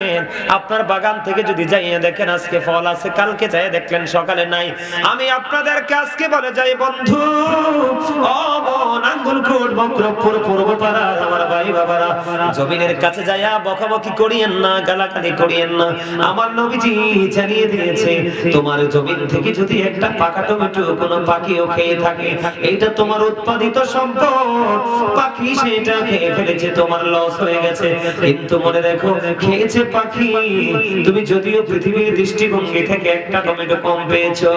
আপনার বাগান থেকে যদি যাইয়ে দেখেন আজকে ফল আছে, কালকে যাই দেখলেন সকালে নাই। আমি আপনাদেরকে আজকে বলে যাই বন্ধু, ও বোন আঙ্গুলকোট বক্রপুর পূর্বপাড়া আমার ভাই বাবারা, জমিনের কাছে যাইয়া বকাবকি করিয়েন না, গালাগালি করিয়েন না। আমার নবীজি জানিয়ে দিয়েছে, তোমার জমিন থেকে যদি একটা পাকা টমেটো কোনো পাখিও খেয়ে থাকে, এটা তোমার উৎপাদিত সম্পদ, পাখি সেটা খেয়ে ফেলেছে, তোমার লস হয়ে গেছে। কিন্তু মনে রেখো, খেয়েছে পাখি, তুমি যদিও পৃথিবীর দৃষ্টিভঙ্গি থেকে একটা টমেটো কম পেয়েছো,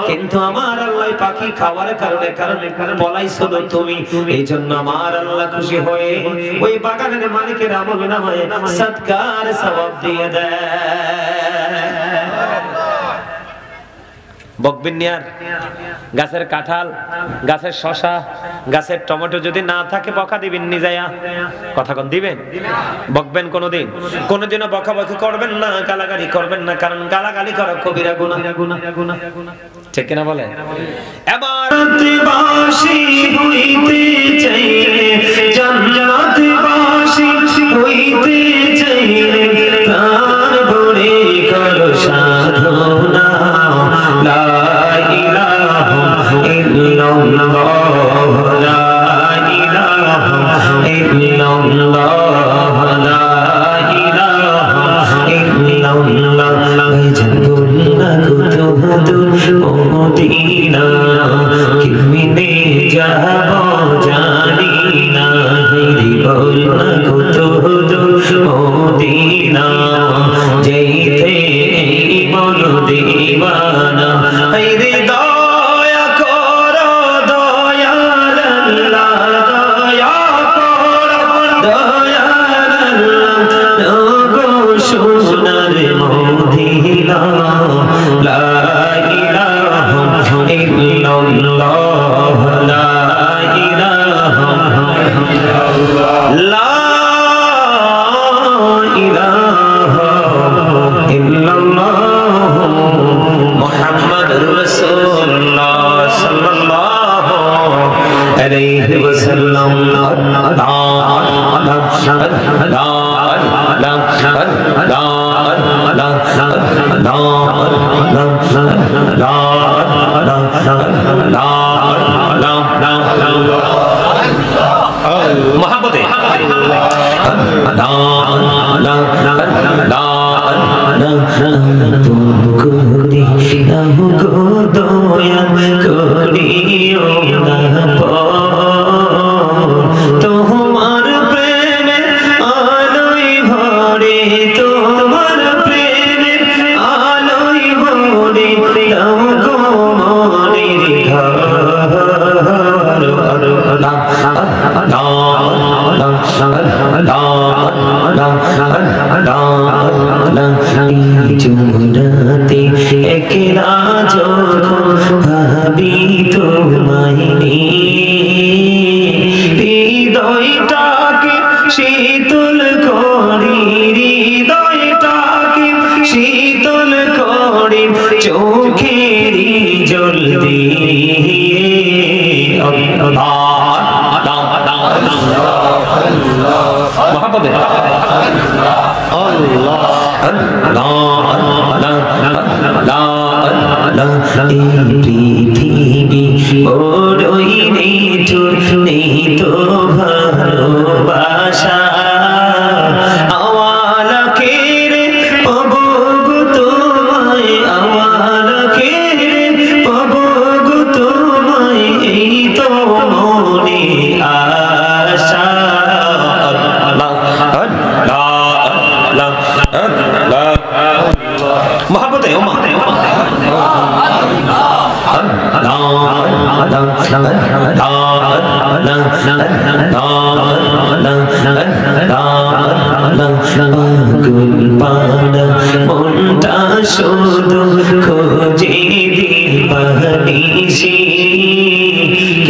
কিন্তু আমার আল্লাহ পাখি খাওয়ার কারণে পলাইছো তুমি। এই জন্য আমার আল্লাহ খুশি হয়ে ওই বাগানের মালিকের আমলনামায় সদকার সওয়াব দিয়ে দেয়। বকবিনিয়ার গাছের কাঁঠাল, গাছের শশা, গাছের টমেটো যদি না থাকে বকা দিবেন নি যায়া? কথা কোন দিবেন? বকবেন কোনদিন? কোনদিনও বকাবকি করবেন না, গালাগালি করবেন না, কারণ গালাগালি করা কবিরা গুনাহ। ঠিক কিনা বলে? এবার বাসী হইতে চাইলে, জান্নাতবাসী হইতে চাইলে, প্রাণ ভরে করো সাধনা, লা ইলাহা ইল্লাল্লাহ, লা ইলাহা ইল্লাল্লাহ, লা ইলাহা ইল্লাল্লাহ। জান্নাতুল্লাহ কুতুবুল মদিনা, কিমিনে যাব জানি না, হেরি বল না কুতুবুল মদিনা, যেতে বল দিওয়ানা, হেরি দয়া করো দয়াল আল্লাহ, দয়া করো দয়াল আল্লাহ, গো সোনার মদিনা, লা ইলাহা ইল্লাল্লাহ, লা ইলাহা ইল্লাল্লাহ, লা ইলাহা ইল্লাল্লাহ, মুহাম্মাদুর রাসূলুল্লাহ সাল্লাল্লাহু আলাইহি ওয়াসাল্লাম। মহাব্বতে তোমার প্রেমে আলোয় ভরে, তোমার প্রেমে আলোয় ভরে, দাও গো মনের ঘর, যমুনাতে একলা যখন ভাবি তোমায় নিয়ে, হৃদয়টাকে শীতল করি, হৃদয়টাকে শীতল করি, চোখেরই জল দিয়ে। মহাব্বতে পৃথিবী বড়ই নিঠুর, নেই তো ভালোবাসা, আওয়ালাকে রে পাবো গো তোমায়, আওয়ালাকে রে পাবো গো তোমায়, এই তো মনে আশা। মহাব্বতে মনটা শুধু খোঁজে দিবানিশি,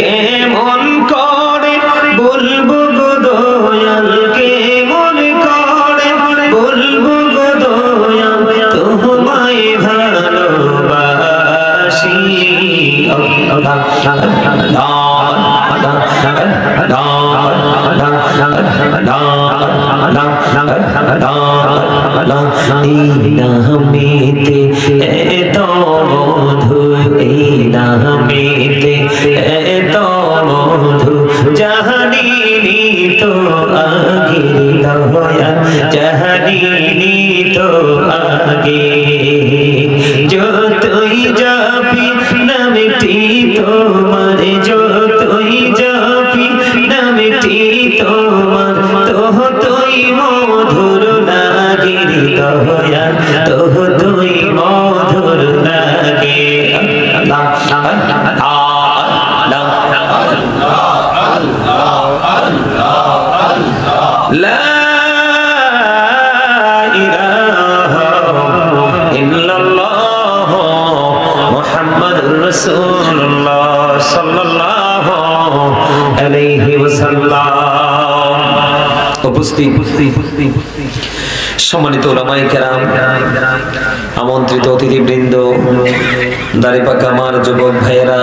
কেমন করে বলবো গো দয়াল, কেমন করে বলবো গো দয়াল, তোমায় ভালোবাসি। এই নামেতে এত মধু, এই নামেতে এত মধু, জাহানিনি তো আগে দয়া, জাহানিনি তো আগে। যতই যাবি নামটি তোমার, যতই যাবি নামটি তোমার, ততই মধুর লাগে দয়া, ততই মধুর লাগে। লা ইলাহা ইল্লাল্লাহ মুহাম্মাদুর রাসূলুল্লাহ সাল্লাল্লাহু আলাইহি ওয়াসাল্লাম। উপস্থিত সম্মানিত উলামায়ে কেরাম, আমন্ত্রিত অতিথিবৃন্দ, দাড়িপাকা আমার যুবক ভাইয়েরা,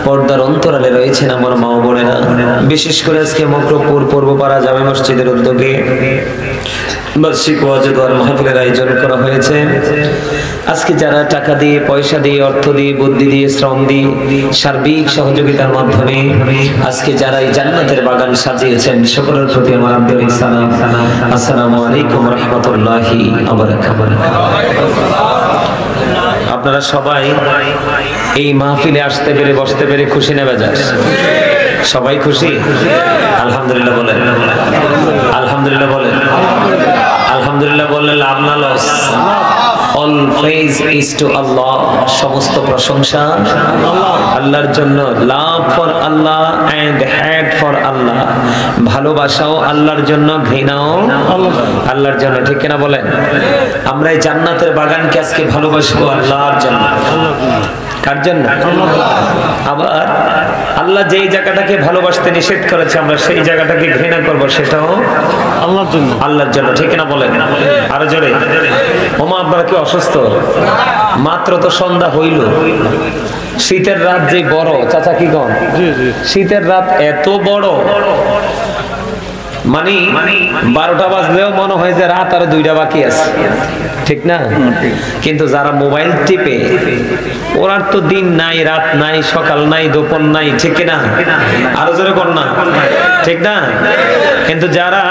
পর্দার অন্তরালে রয়েছেন আমার মা ও বোনেরা, বিশেষ করে আজকে মকরপুর পূর্বপাড়া জামে মসজিদের উদ্যোগে বার্ষিক ওয়াজ ও মাহফিলের আয়োজন করা হয়েছে। আজকে যারা টাকা দিয়ে, পয়সা দিয়ে, অর্থ দিয়ে, বুদ্ধি দিয়ে, শ্রম দিয়ে, সার্বিক সহযোগিতার মাধ্যমে আজকে যারা এই জান্নাতের বাগান সাজিয়েছেন, সকলের প্রতি আমার আন্তরিক সালাম। আসসালামু আলাইকুম ওয়া রাহমাতুল্লাহি ওয়া বারাকাতুহু। আপনারা সবাই এই মাহফিলে আসতে পেরে, বসতে পেরে খুশি না বেজার? সবাই খুশি? আলহামদুলিল্লাহ বলেন, আলহামদুলিল্লাহ বলেন, আলহামদুলিল্লাহ বললে লাভ না loss? All praise is to Allah, সমস্ত প্রশংসা আল্লাহর জন্য। Love for Allah and hate for Allah, ভালোবাসাও আল্লাহর জন্য, ঘৃণাও আল্লাহর জন্য, ঠিক কিনা বলেন? আমরা এই জান্নাতের বাগানকে আজকে ভালোবাসবো আল্লাহর জন্য। কার জন্য? আবার আল্লাহ যেই জায়গাটাকে ভালোবাসতে নিষেধ করেছে, আমরা সেই জায়গাটাকে ঘৃণা করব, সেটাও আল্লাহর জন্য, আল্লাহর জন্য, ঠিক কিনা বলেন? আরো জোরে। ওমা, আপনারা কি অসুস্থ? মাত্র তো সন্ধ্যা হইল। শীতের রাত যে বড়, চাচা কি কন? শীতের রাত এত বড়, মানে 12টা বাজলেও মনে হয় যে রাত আর 2টা বাকি আছে, ঠিক না? কিন্তু যারা মোবাইল টিপে, ওরার তো দিন নাই, রাত নাই, সকাল নাই, দুপুর নাই, ঠিক না? আরো জোরে কর না, ঠিক না? কিন্তু যারা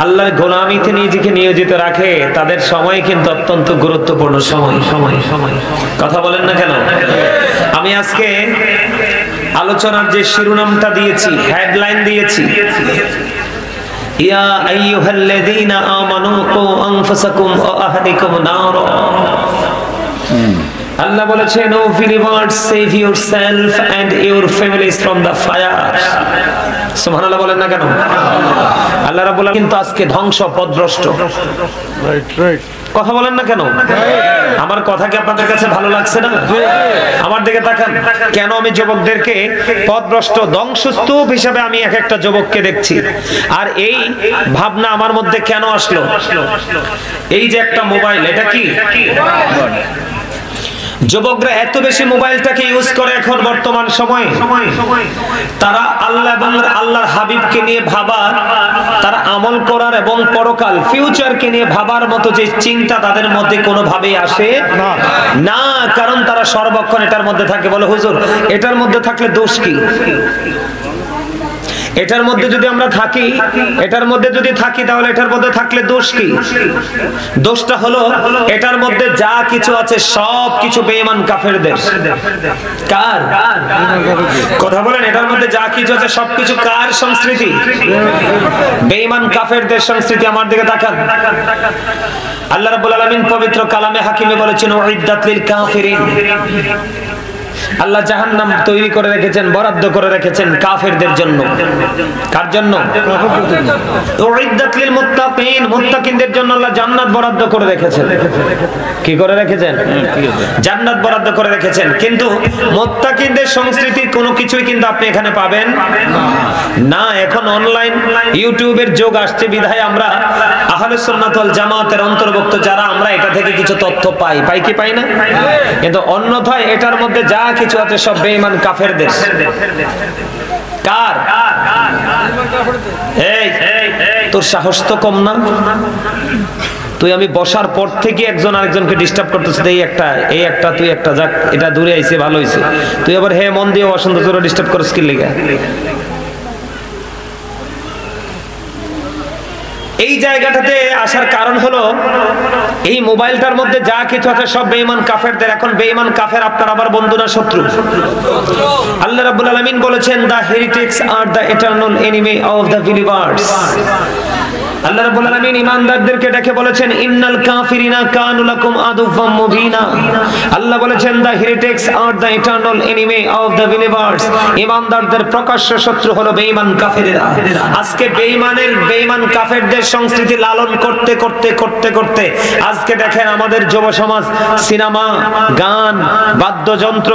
আল্লাহর গোলামিতে নিজেকে নিয়োজিত রাখে, তাদের সময় কিন্তু অত্যন্ত গুরুত্বপূর্ণ সময়। কথা বলেন না কেন? আমি আজকে আলোচনার যে শিরোনামটা দিয়েছি, হেডলাইন দিয়েছি, ইয়া আইয়ুহাল্লাযীনা আমানু কু আনফুসাকুম ওয়া আহলিকুম নারা। আল্লাহ বলেছেন, ও believers, save yourself and your families from the fire। সুবহানাল্লাহ বলেন না কেন? আল্লাহ রাব্বুল আলামিন কিন্তু আজকে ধ্বংস পথভ্রষ্ট। রাইট। কথা বলেন না কেন? আমার কথা কি আপনাদের কাছে ভালো লাগছে না? আমার দিকে তাকান। কেন আমি যুবকদেরকে পথভ্রষ্ট, ধ্বংসস্তূপ হিসেবে আমি এক একটা যুবককে দেখছি? আর এই ভাবনা আমার মধ্যে কেন আসলো? এই যে একটা মোবাইল, এটা কি যুবকরা এত বেশি মোবাইলটাকে ইউজ করে এখন বর্তমান সময়ে? তারা আল্লাহ এবং আল্লাহর হাবিবকে নিয়ে ভাবার, তারা আমল করার এবং পরকাল ফিউচারকে নিয়ে ভাবার মতো যে চিন্তা তাদের মধ্যে কোনোভাবেই আসে না। কারণ তারা সর্বক্ষণ এটার মধ্যে থাকে। বলে, হুজুর, এটার মধ্যে থাকলে দোষ কি? এটার মধ্যে যদি আমরা থাকি, এটার মধ্যে যদি থাকি, তাহলে এটার মধ্যে থাকলে দোষ কি? দোষটা হলো এটার মধ্যে যা কিছু আছে সব কিছু বেঈমান কাফেরদের। কার কথা বলেন? এটার মধ্যে যা কিছু আছে সবকিছু কার সংস্কৃতি? বেঈমান কাফেরদের সংস্কৃতি। আমার দিকে তাকান। আল্লাহ রাব্বুল আলামিন পবিত্র কালামে হাকিমে বলেছেন, উইদ্দাত লিল কাফিরিন। আল্লাহ জাহান্নাম তৈরি করে রেখেছেন, বরাদ্দ করে রেখেছেন কাফেরদের জন্য। কার জন্য? উইদ্দাত লিল মুত্তাকিন, মুত্তাকিনদের জন্য আল্লাহ জান্নাত বরাদ্দ করে রেখেছেন। কি করে রেখেছেন? জান্নাত বরাদ্দ করে রেখেছেন। কিন্তু মুত্তাকিনদের সংস্কৃতির কোনো কিছুই কিন্তু আপনি এখানে পাবেন না। এখন অনলাইন ইউটিউবের যুগ আসছে বিধায় আমরা আহলে সুন্নাত ওয়াল জামাতের অন্তর্ভুক্ত যারা, আমরা এটা থেকে কিছু তথ্য পাই কি পাই না? কিন্তু অন্যথায় এটার মধ্যে যা কিছু আছে সব বেঈমান কাফেরদের। কার? এই তোর সাহস তো কম না? তুই আমি বসার পর থেকে একজন আরেকজনকে ডিস্টার্ব করতেছিস, এই একটা তুই একটা যাক, এটা দূরে আইছে ভালো হইছে, তুই আবার হে মন দিয়ে অসন্ত জোরে ডিস্টার্ব করছিস কি লাগা? এই জায়গাটাতে আসার কারণ হলো এই মোবাইলটার মধ্যে যা কিছু আছে সব বেঈমান কাফেরদের। এখন বেঈমান কাফের আপনার আবার বন্ধু না শত্রু? আল্লাহ রাব্বুল আলামিন বলেছেন, the heretics are the eternal enemy of the believers। আল্লাহ রাব্বুল আলামিন ঈমানদারদেরকে ডেকে বলেছেন, ইন্নাল কাফিরিনা কানু লাকুম আদুওয়াম মুবিনা। আল্লাহ বলেছেন, the heretics are the eternal enemy of the believers। ঈমানদারদের প্রকাশ্য শত্রু হলো বেঈমান কাফেররা। আজকে বেঈমান কাফেরদের সংস্কৃতি লালন করতে করতে করতে করতে আজকে দেখেন আমাদের যুব সমাজ সিনেমা, গান, বাদ্যযন্ত্র,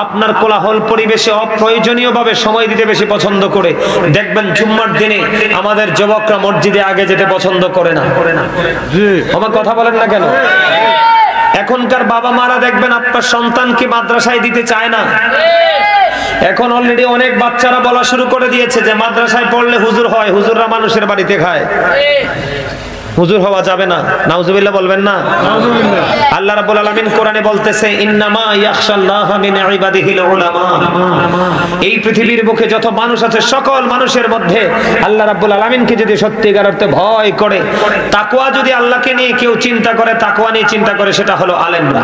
আপনার কোলাহল পরিবেশে অপ্রয়োজনীয়ভাবে সময় দিতে বেশি পছন্দ করে। দেখবেন জুম্মার দিনে আমাদের যুবকরা মসজিদে আগে যেতে পছন্দ করে না। আমার কথা বলেন না কেন? এখনকার বাবা মারা দেখবেন আপনার সন্তানকে মাদ্রাসায় দিতে চায় না। এখন অলরেডি অনেক বাচ্চারা বলা শুরু করে দিয়েছে যে মাদ্রাসায় পড়লে হুজুর হয়, হুজুররা মানুষের বাড়িতে খায়, হুজুর হওয়া যাবে না। নাউজুবিল্লাহ বলবেন না? আল্লাহ রাব্বুল আলামিন কোরআনে বলতেছে, ইন্নামা ইয়াখশাল্লাহা মিন ইবাদিহিল উলামা। এই পৃথিবীর বুকে যত মানুষ আছে সকল মানুষের মধ্যে আল্লাহ রাব্বুল আলামিনকে যদি সত্যিকার অর্থে ভয় করে, তাকওয়া যদি আল্লাহকে নিয়ে কেউ চিন্তা করে, তাকওয়া নিয়ে চিন্তা করে, সেটা হলো আলেমরা।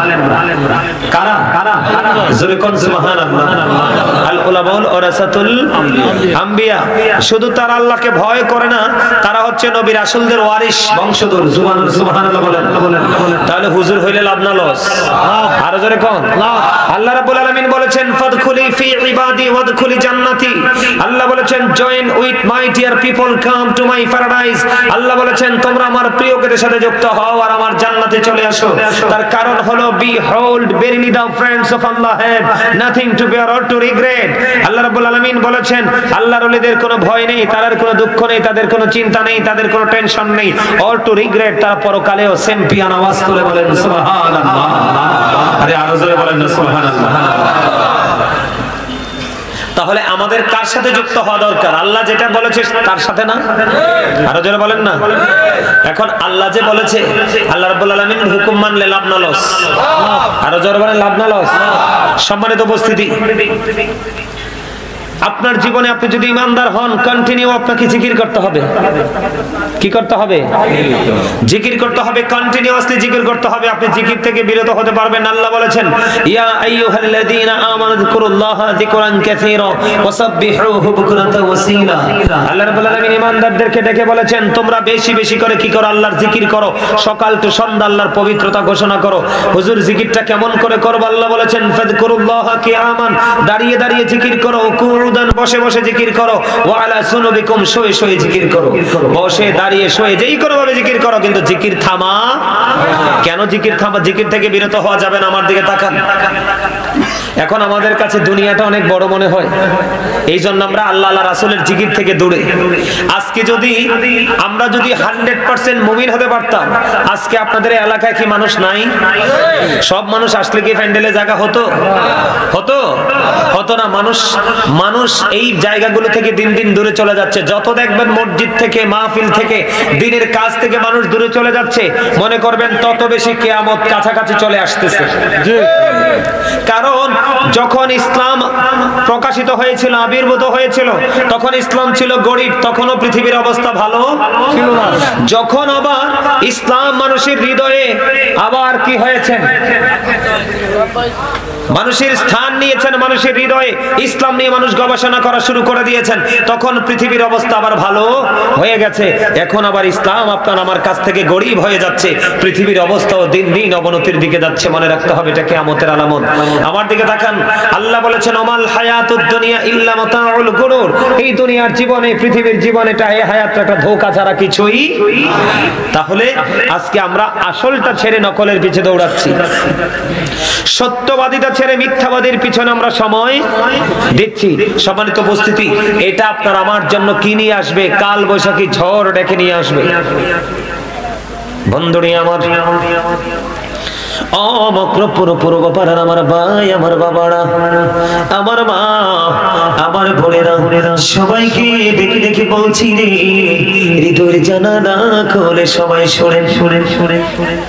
কারা? জোরে কোন সুবহানাল্লাহ। আল উলামাউল ওয়ারাসাতুল আম্বিয়া। শুধু তারা আল্লাহকে ভয় করে না, তারা হচ্ছে নবী রাসূলদের ওয়ারিস, বংশধর। সুবহানাল্লাহ বলেন। তাহলে হুজুর হইলে লাভ না লস? আর জোরে কোন? আল্লাহ রাব্বুল আলামিন বলেছেন, ফাদখুলি ফি ইবাদি ওয়াদখুলি জান্নাতি। আল্লাহ বলেছেন, join with my dear people, come to my paradise. Allah বলেছেন, তোমরা আমার প্রিয়দের সাথে যুক্ত হও আর আমার জান্নাতে চলে আসো। তার কারণ হলো, behold verily the friends of Allah have nothing to bear or to regret। আল্লাহ রাব্বুল আলামিন বলেছেন, আল্লাহর ওলিদের কোনো ভয় নেই, তাদের কোনো দুঃখ নেই, তাদের কোনো চিন্তা নেই, তাদের কোনো টেনশন নেই, or to regret। তারা পরকালেও চ্যাম্পিয়ন। আওয়াজ তুলে বলেন সুবহানাল্লাহ। আরে আরো জোরে বলেন না সুবহানাল্লাহ। তাহলে আমাদের কার সাথে যুক্ত হওয়া দরকার? আল্লাহ যেটা বলেছে তার সাথে না? আরো জোরে বলেন না। এখন আল্লাহ যে বলেছে, আল্লাহ রাব্বুল আলামিনের হুকুম মানলে লাভ না লস? আরো জোরে বলেন, লাভ না লস? সম্মানিত উপস্থিতি, আপনার জীবনে আপনি যদি ইমানদার হন, কন্টিনিউ আপনাকে জিকির করতে হবে। কি করতে হবে? জিকির করতে হবে, কন্টিনিউয়াসলি জিকির করতে হবে। আপনি জিকির থেকে বিরত হতে পারবেন। আল্লাহ বলেছেন, ইয়া আইয়ুহাল্লাযীনা আমানু যিকুরুল্লাহা যিকরান কাসীরা ওয়াসাব্বিহুহু বুকরাতান ওয়াসীলা। আল্লাহ রাব্বুল আলামিন ইমানদারদেরকে ডেকে বলেছেন, তোমরা বেশি বেশি করে কি করো? আল্লাহর জিকির করো। সকাল টু সন্ধ্যা আল্লাহর পবিত্রতা ঘোষণা করো। হুজুর জিকিরটা কেমন করে করব? আল্লাহ বলেছেন, ফাযকুরুল্লাহা কিয়ামান, দাঁড়িয়ে দাঁড়িয়ে জিকির করো, বসে বসে জিকির করো, ওয়া আলা সুনুবিকুম, শুয়ে শুয়ে জিকির করো। বসে দাঁড়িয়ে শুয়ে যেই কোনো ভাবে জিকির করো, কিন্তু জিকির থামা কেন? জিকির থামা, জিকির থেকে বিরত হওয়া যাবে না। আমার দিকে তাকান। এখন আমাদের কাছে দুনিয়াটা অনেক বড় মনে হয়, এই জন্য আমরা আল্লাহ আল্লাহ রাসূলের জিকির থেকে দূরে। আজকে আমরা যদি 100% মুমিন হতে পারতাম, আজকে আপনাদের এলাকায় কি মানুষ নাই? সব মানুষ আসলে কি প্যান্ডেলে জায়গা হতো? হতো না। মানুষ এই জায়গাগুলো থেকে দিন দিন দূরে চলে যাচ্ছে। যত দেখবেন মসজিদ থেকে, মাহফিল থেকে, দিনের কাজ থেকে মানুষ দূরে চলে যাচ্ছে, মনে করবেন তত বেশি কিয়ামত কাছাকাছি চলে আসতেছে। কারণ যখন ইসলাম প্রকাশিত হয়েছিল, আবির্ভূত হয়েছিল, তখন ইসলাম ছিল গরিব, তখনও পৃথিবীর অবস্থা ভালো ছিল না। যখন আবার ইসলাম মানুষের হৃদয়ে আবার কি হয়েছে, মানুষের স্থান নিয়েছেন, মানুষের হৃদয়ে ইসলাম নিয়ে মানুষ গবেষণা করা শুরু করে দিয়েছেন, তখন পৃথিবীর অবস্থা আবার ভালো হয়ে গেছে। এখন আবার ইসলাম আপনার আমার কাছ থেকে গরিব হয়ে যাচ্ছে, পৃথিবীর অবস্থাও দিন দিন অবনতির দিকে যাচ্ছে। মনে রাখতে হবে, এটা কিয়ামতের আলামত। আমার দিকে তাকান। আল্লাহ বলেছেন, ওমাল হায়াতুদ দুনিয়া ইল্লা মাতাউল গুরুর। এই দুনিয়ার জীবনে, পৃথিবীর জীবনেটা, এই হায়াতটা একটা ধোঁকা ছাড়া কিছুই। তাহলে আজকে আমরা আসলটা ছেড়ে নকলের পিছে দৌড়াচ্ছি, সত্যবাদিতা ছেড়ে মিথ্যাবাদীর পিছনে আমরা সময় দিচ্ছি। সম্মানিত উপস্থিতি, এটা আপনার আমার জন্য কি নিয়ে আসবে? কাল বৈশাখী ঝড় ডেকে নিয়ে আসবে। বন্ধুরা আমার, ও মক্রপুর পূর্বপাড়ার আমার ভাই, আমার বাবারা, আমার মা, আমার বোনেরা, সবাইকে দেখে দেখে বলছি রে, হৃদয়ের জানালা খুলে সবাই শোনেন, শোনেন, শোনেন, শোনেন।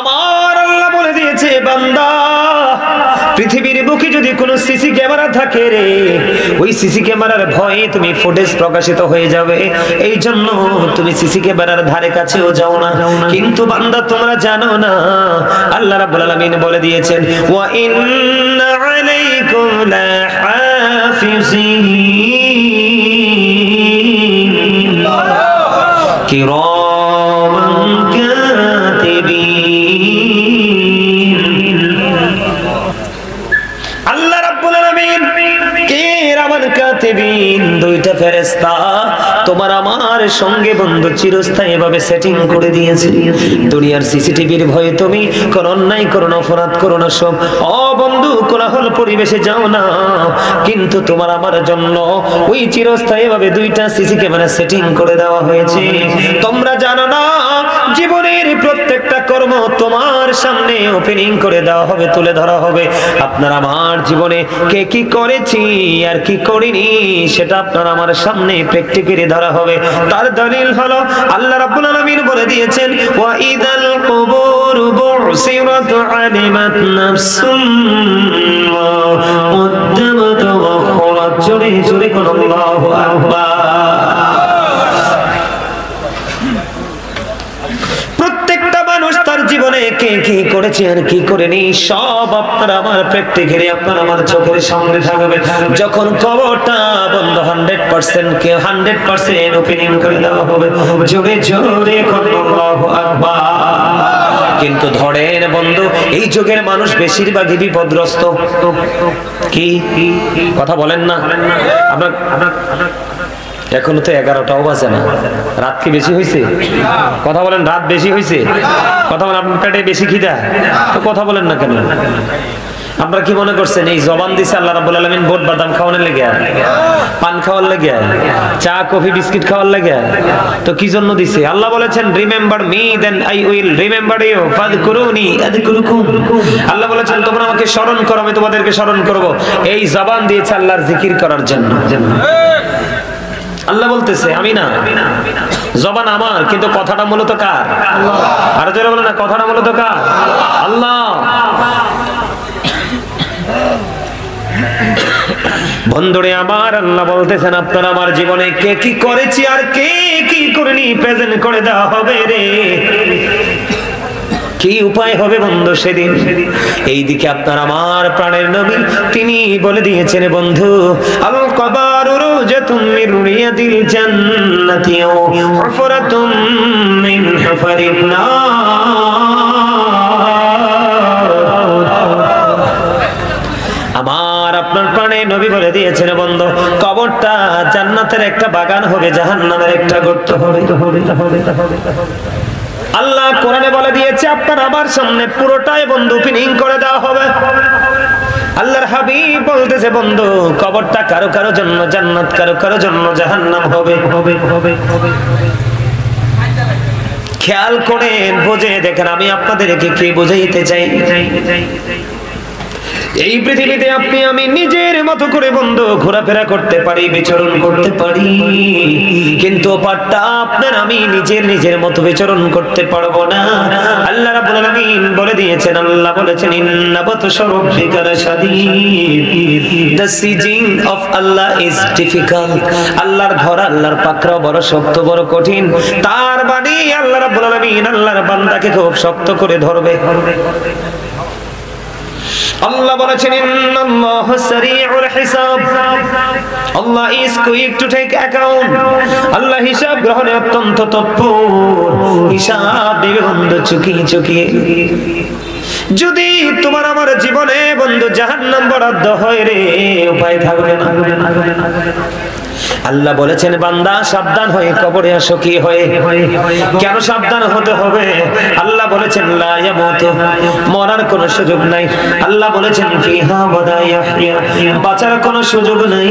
আমার আল্লাহ বলে দিয়েছে, বান্দা, পৃথিবীর বুকে যদি কোনো সিসি ক্যামেরা থাকে রে, ওই সিসি ক্যামেরার ভয়ে তুমি ফুটেজ প্রকাশিত হয়ে যাবে, এই জন্য তুমি সিসি ক্যামেরার ধারে কাছেও যাও না। কিন্তু বান্দা, তোমরা জানো না, আল্লাহ রাব্বুল আলামিন বলে দিয়েছেন, ওয়া ইন্না আলাইকুম লাহাফিজিন কিরামান কাতিবিন। আল্লাহ রাব্বুল আলামিন কিরামান কাতিবিন, দুইটা ফেরেশতা তোমার আমার সঙ্গে বন্ধু চিরস্থায়ী ভাবে সেটিং করে দিয়েছে। দুনিয়ার সিসিটিভির ভয়ে তুমি কোন অন্যায় করো না, অপরাধ করো না, সব বন্ধু কোলাহল পরিবেশে যাও না, কিন্তু তোমার আমার জন্য ওই চিরস্থায়ী ভাবে দুইটা সিসি ক্যামেরা সেটিং করে দেওয়া হয়েছে। তোমরা জানো না, জীবনের প্রত্যেকটা কর্ম তোমার সামনে ওপেনিং করে দেওয়া হবে, তুলে ধরা হবে। আপনার আমার জীবনে কে কি করেছি আর কি করিনি সেটা আপনার আমার সামনে প্র্যাকটিক্যালি ধরা হবে। তার দলিল হলো আল্লাহ রাব্বুল আলামিন বলে দিয়েছেন, ওয়া ইদাল কুবুর বুসিরাত আলিমাত নাফসুম মা কদ্দামাত ওয়া খারাত। জোরে জোরে কোন আল্লাহু আকবার। জীবনে কে কি করেছে আর কি করেনি সব আপনার আমার প্র্যাকটিক্যালি আপনার আমার চোখের সামনে থাকবে। যখন কবরটা বন্ধ 100% কে 100% ওপেনিং করে দেওয়া হবে, জোরে জোরে আল্লাহু আকবার। কিন্তু ধরেন বন্ধু, এই যুগের মানুষ বেশিরভাগই বিপদগ্রস্ত। কি কথা বলেন না আপনার? এখনো তো 11টাও বাজে না, রাত কি বেশি হয়েছে? কথা বলেন, রাত বেশি হয়েছে? কথা বলেন, আপনার পেটে বেশি খিদা? তো কথা বলেন না কেন? আপনারা কি মনে করছেন এই জবান দিছে আল্লাহ রাব্বুল আলামিন ভোট বাদাম খাওয়ানোর লেগে, পান খাওয়ার লেগে, চা কফি বিস্কিট খাওয়ার লেগে? তো কি জন্য দিছে? আল্লাহ বলেছেন, remember me then I will remember you, ফাযকুরুনি আযকুরুকুম। আল্লাহ বলেছেন, তোমরা আমাকে স্মরণ করো, আমি তোমাদেরকে স্মরণ করব। এই জবান দিয়েছে আল্লাহর জিকির করার জন্য। আল্লাহ বলতেছে, আমি না, জবান আমার, কিন্তু কথাটা মূলত কার? আর যারা বলে না, কথাটা মূলত কার? আল্লাহ। বন্ধুরে আমার, আল্লাহ বলতেছেন, আপনার আমার জীবনে কে কি করেছি আর কে কি করেনি প্রেজেন্ট করে দেওয়া হবে রে। কি উপায় হবে বন্ধু সেদিন? এইদিকে আপনার আমার প্রাণের নবী তিনি বলে দিয়েছেন, বন্ধু, আল কবারু রুজাতুম মিন রিয়াদিল জান্নাতি ওয়া হুফরাতুম মিন হুফারিন নার। আমার আপনার প্রাণের নবী বলে দিয়েছেন, বন্ধু, কবরটা জান্নাতের একটা বাগান হবে, জাহান্নামের একটা গর্ত হবে। আল্লাহ কোরআনে বলে দিয়েছে, আপনার আমার সামনে পুরোটাই বন্ধু ওপেনিং করে দেওয়া হবে। আল্লাহর হাবিব বলতেছে, বন্ধু, কবরটা কারো কারো জন্য জান্নাত, কারো কারো জন্য জাহান্নাম হবে। খেয়াল করেন, বুঝে দেখেন, আমি আপনাদেরকে কি বুঝাইতে চাই। এই পৃথিবীতে আপনি আমি নিজের মতো করে বন্ধু ঘোরাফেরা করতে পারি, বিচরণ করতে পারি, কিন্তু পারটা আপনার আমি নিজের মতো বিচরণ করতে পারবো না। আল্লাহ রাব্বুল আলামিন বলে দিয়েছেন, আল্লাহ বলেছেন, ইন্না বাতশা রাব্বিকা লাশাদীদ, the sieging of Allah is difficult। আল্লাহর ধরা, আল্লাহর পাকড়াও বড় শক্ত, বড় কঠিন। তার মানে আল্লাহ রাব্বুল আলামিন আল্লাহর বান্দাকে খুব শক্ত করে ধরবে। আল্লাহ বলেছেন, ইন্নাল্লাহা সারিউল হিসাব, Allah is quick to take account. Allah হিসাব গ্রহণে অত্যন্ত তৎপর, হিসাব দিবে বন্ধু চুকিয়ে চুকিয়ে। যদি তোমার আমার জীবনে বন্ধু জাহান্নাম বরাদ্দ হয় রে, উপায় থাকবে না। আল্লাহ বলেছেন, বান্দা সাবধান হয়ে কবরে আসো। কি হয়ে? কেন সাবধান হতে হবে? আল্লাহ বলেছেন, লা ইয়ামুতু, মরার কোনো সুযোগ নাই। আল্লাহ বলেছেন, ফিহা ওয়ালা ইয়াহইয়া, বাঁচার কোনো সুযোগ নাই।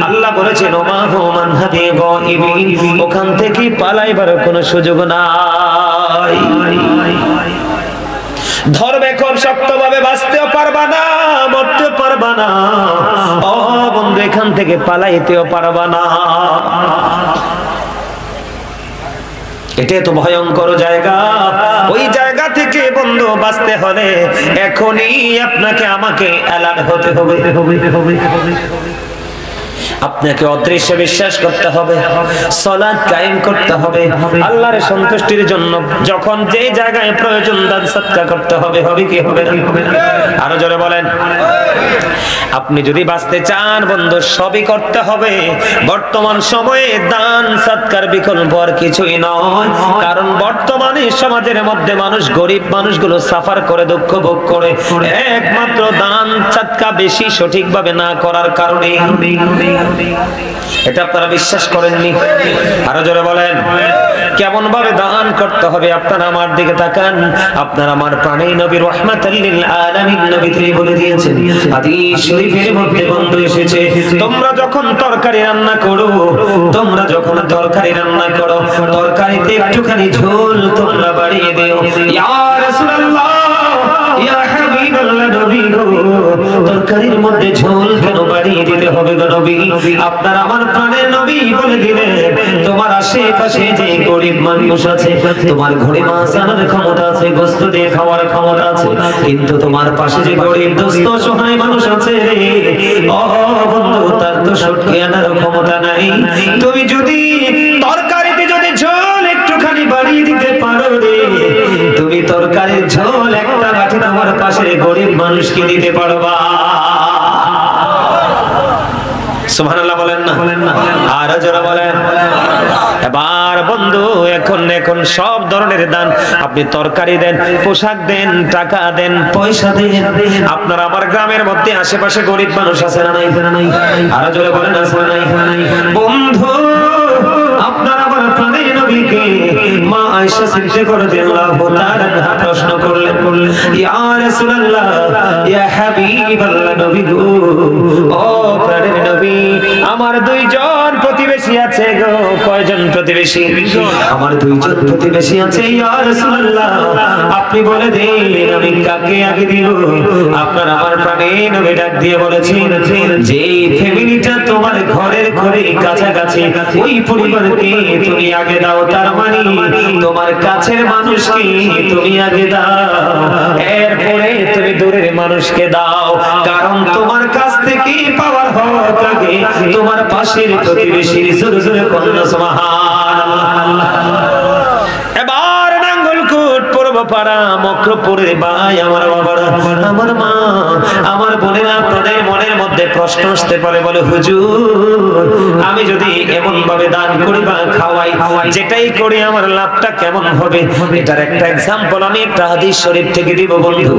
আল্লাহ বলেছেন, ওমা হুম আন হাদি গায়িবিন, ওখান থেকে পালাইবার কোনো সুযোগ নাই। ধর্মে খুব শক্তভাবে বাঁচতেও পারবা না, মরতেও পারবা না, ও বন্ধু এখান থেকে পালাইতেও পারবা না। এটা তো ভয়ঙ্কর জায়গা। ওই জায়গা থেকে বন্ধু বাঁচতে হলে এখনই আপনাকে আমাকে অ্যালার্ট হতে হবে। আপনাকে অদৃশ্য বিশ্বাস করতে হবে, সালাত কায়েম করতে হবে, আল্লাহর সন্তুষ্টির জন্য যখন যে জায়গায় প্রয়োজন দান সদকা করতে হবে। হবে কি হবে না? আরো জোরে বলেন। আপনি যদি বাঁচতে চান বন্ধু সবই করতে হবে। বর্তমান সময়ে দান সদকার বিকল্প আর কিছুই নয়, কারণ বর্তমানে সমাজের মধ্যে মানুষ, গরিব মানুষগুলো সাফার করে, দুঃখ ভোগ করে, একমাত্র দান সদকা বেশি সঠিকভাবে না করার কারণে। এটা আপনারা বিশ্বাস করেননি? আরো জোরে বলেন। কেমন ভাবে দান করতে হবে আপনারা আমার দিকে তাকান। আপনারা আমার প্রাণের নবী রাহমাতাল লিল আলামিন নবী তিনি বলে দিয়েছেন, হাদিস শরীফের মধ্যে বন্ধু এসেছে, তোমরা যখন তরকারি রান্না করো, তোমরা যখন তরকারি রান্না করো, তরকারিতে একটুখানি ঝোল তোমরা বাড়িয়ে দিও। ইয়া রাসূলুল্লাহ, ইয়া হাবিবাল্লাহ নবী গো, তরকারির মধ্যে ঝোল কেন বাড়িয়ে দিতে হবে গো নবী? আপনারা আমার প্রাণের নবী বলে দিলেন, তোমার আশেপাশে যে গরিব মানুষ আছে, তোমার ঘরে মাছ আনার ক্ষমতা আছে, গোশত দিয়ে খাওয়ার ক্ষমতা আছে, কিন্তু তোমার পাশে যে গরিব দুস্থ অসহায় মানুষ আছে রে, ও বন্ধু, তার তো সটকে আনার ক্ষমতা নাই। তুমি যদি তরকারিতে যদি ঝোল একটুখানি বাড়িয়ে দিতে পারো রে, তুমি তরকারির ঝোল একটা বাটি তোমার পাশে গরিব মানুষকে দিতে পারবা। সুবহানাল্লাহ বলেন না? আর যারা বলেন। এবার বন্ধু এখন সব ধরনের দান, আপনি তরকারি দেন, পোশাক দেন, টাকা দেন, পয়সা দেন। আপনার আমার গ্রামের মধ্যে আশেপাশে গরিব মানুষ আছে না নাই? আর যারা বলেন আছে না নাই? বন্ধু আপনার আমার প্রাণের নবীকে মা আয়েশা সিদ্দিকা রাদিয়াল্লাহু তাআলা প্রশ্ন করলেন, ইয়া রাসূলুল্লাহ, ইয়া হাবিবাল্লাহ নবী গো, ও প্রাণের নবী, আমার দুইজন প্রতিবেশী আছে গো। কয়জন প্রতিবেশী? আমার দুইজন প্রতিবেশী আছে ইয়া রাসূলুল্লাহ, আপনি বলে দেন আমি কাকে আগে দিব? আপনার আমার প্রাণের নবী ডাক দিয়ে বলেছেন, যে ফ্যামিলিটা তোমার ঘরের ঘরে কাছাকাছি, ওই পরিবারকে তুমি আগে দাও। তার মানে তোমার কাছের মানুষকে তুমি আগে দাও, এরপরে তুমি দূরের মানুষকে দাও, কারণ তোমার কাছ থেকে পাওয়ার হক আগে তোমার পাশের প্রতিবেশীর। জোরে জোরে বলুন সুবহানাল্লাহ। এবার নাঙ্গলকোট পূর্বপাড়া মক্রপুরের ভাই আমার বাবারা, আমার মা, আমার বোনেরা, আপনাদের মনের মধ্যে প্রশ্ন আসতে পারে, বলে হুজুর আমি যদি এমন ভাবে দান করি বা খাওয়াই, যেটাই করি আমার লাভটা কেমন হবে? এটার একটা এক্সাম্পল আমি একটা হাদিস শরীফ থেকে দিব বন্ধু।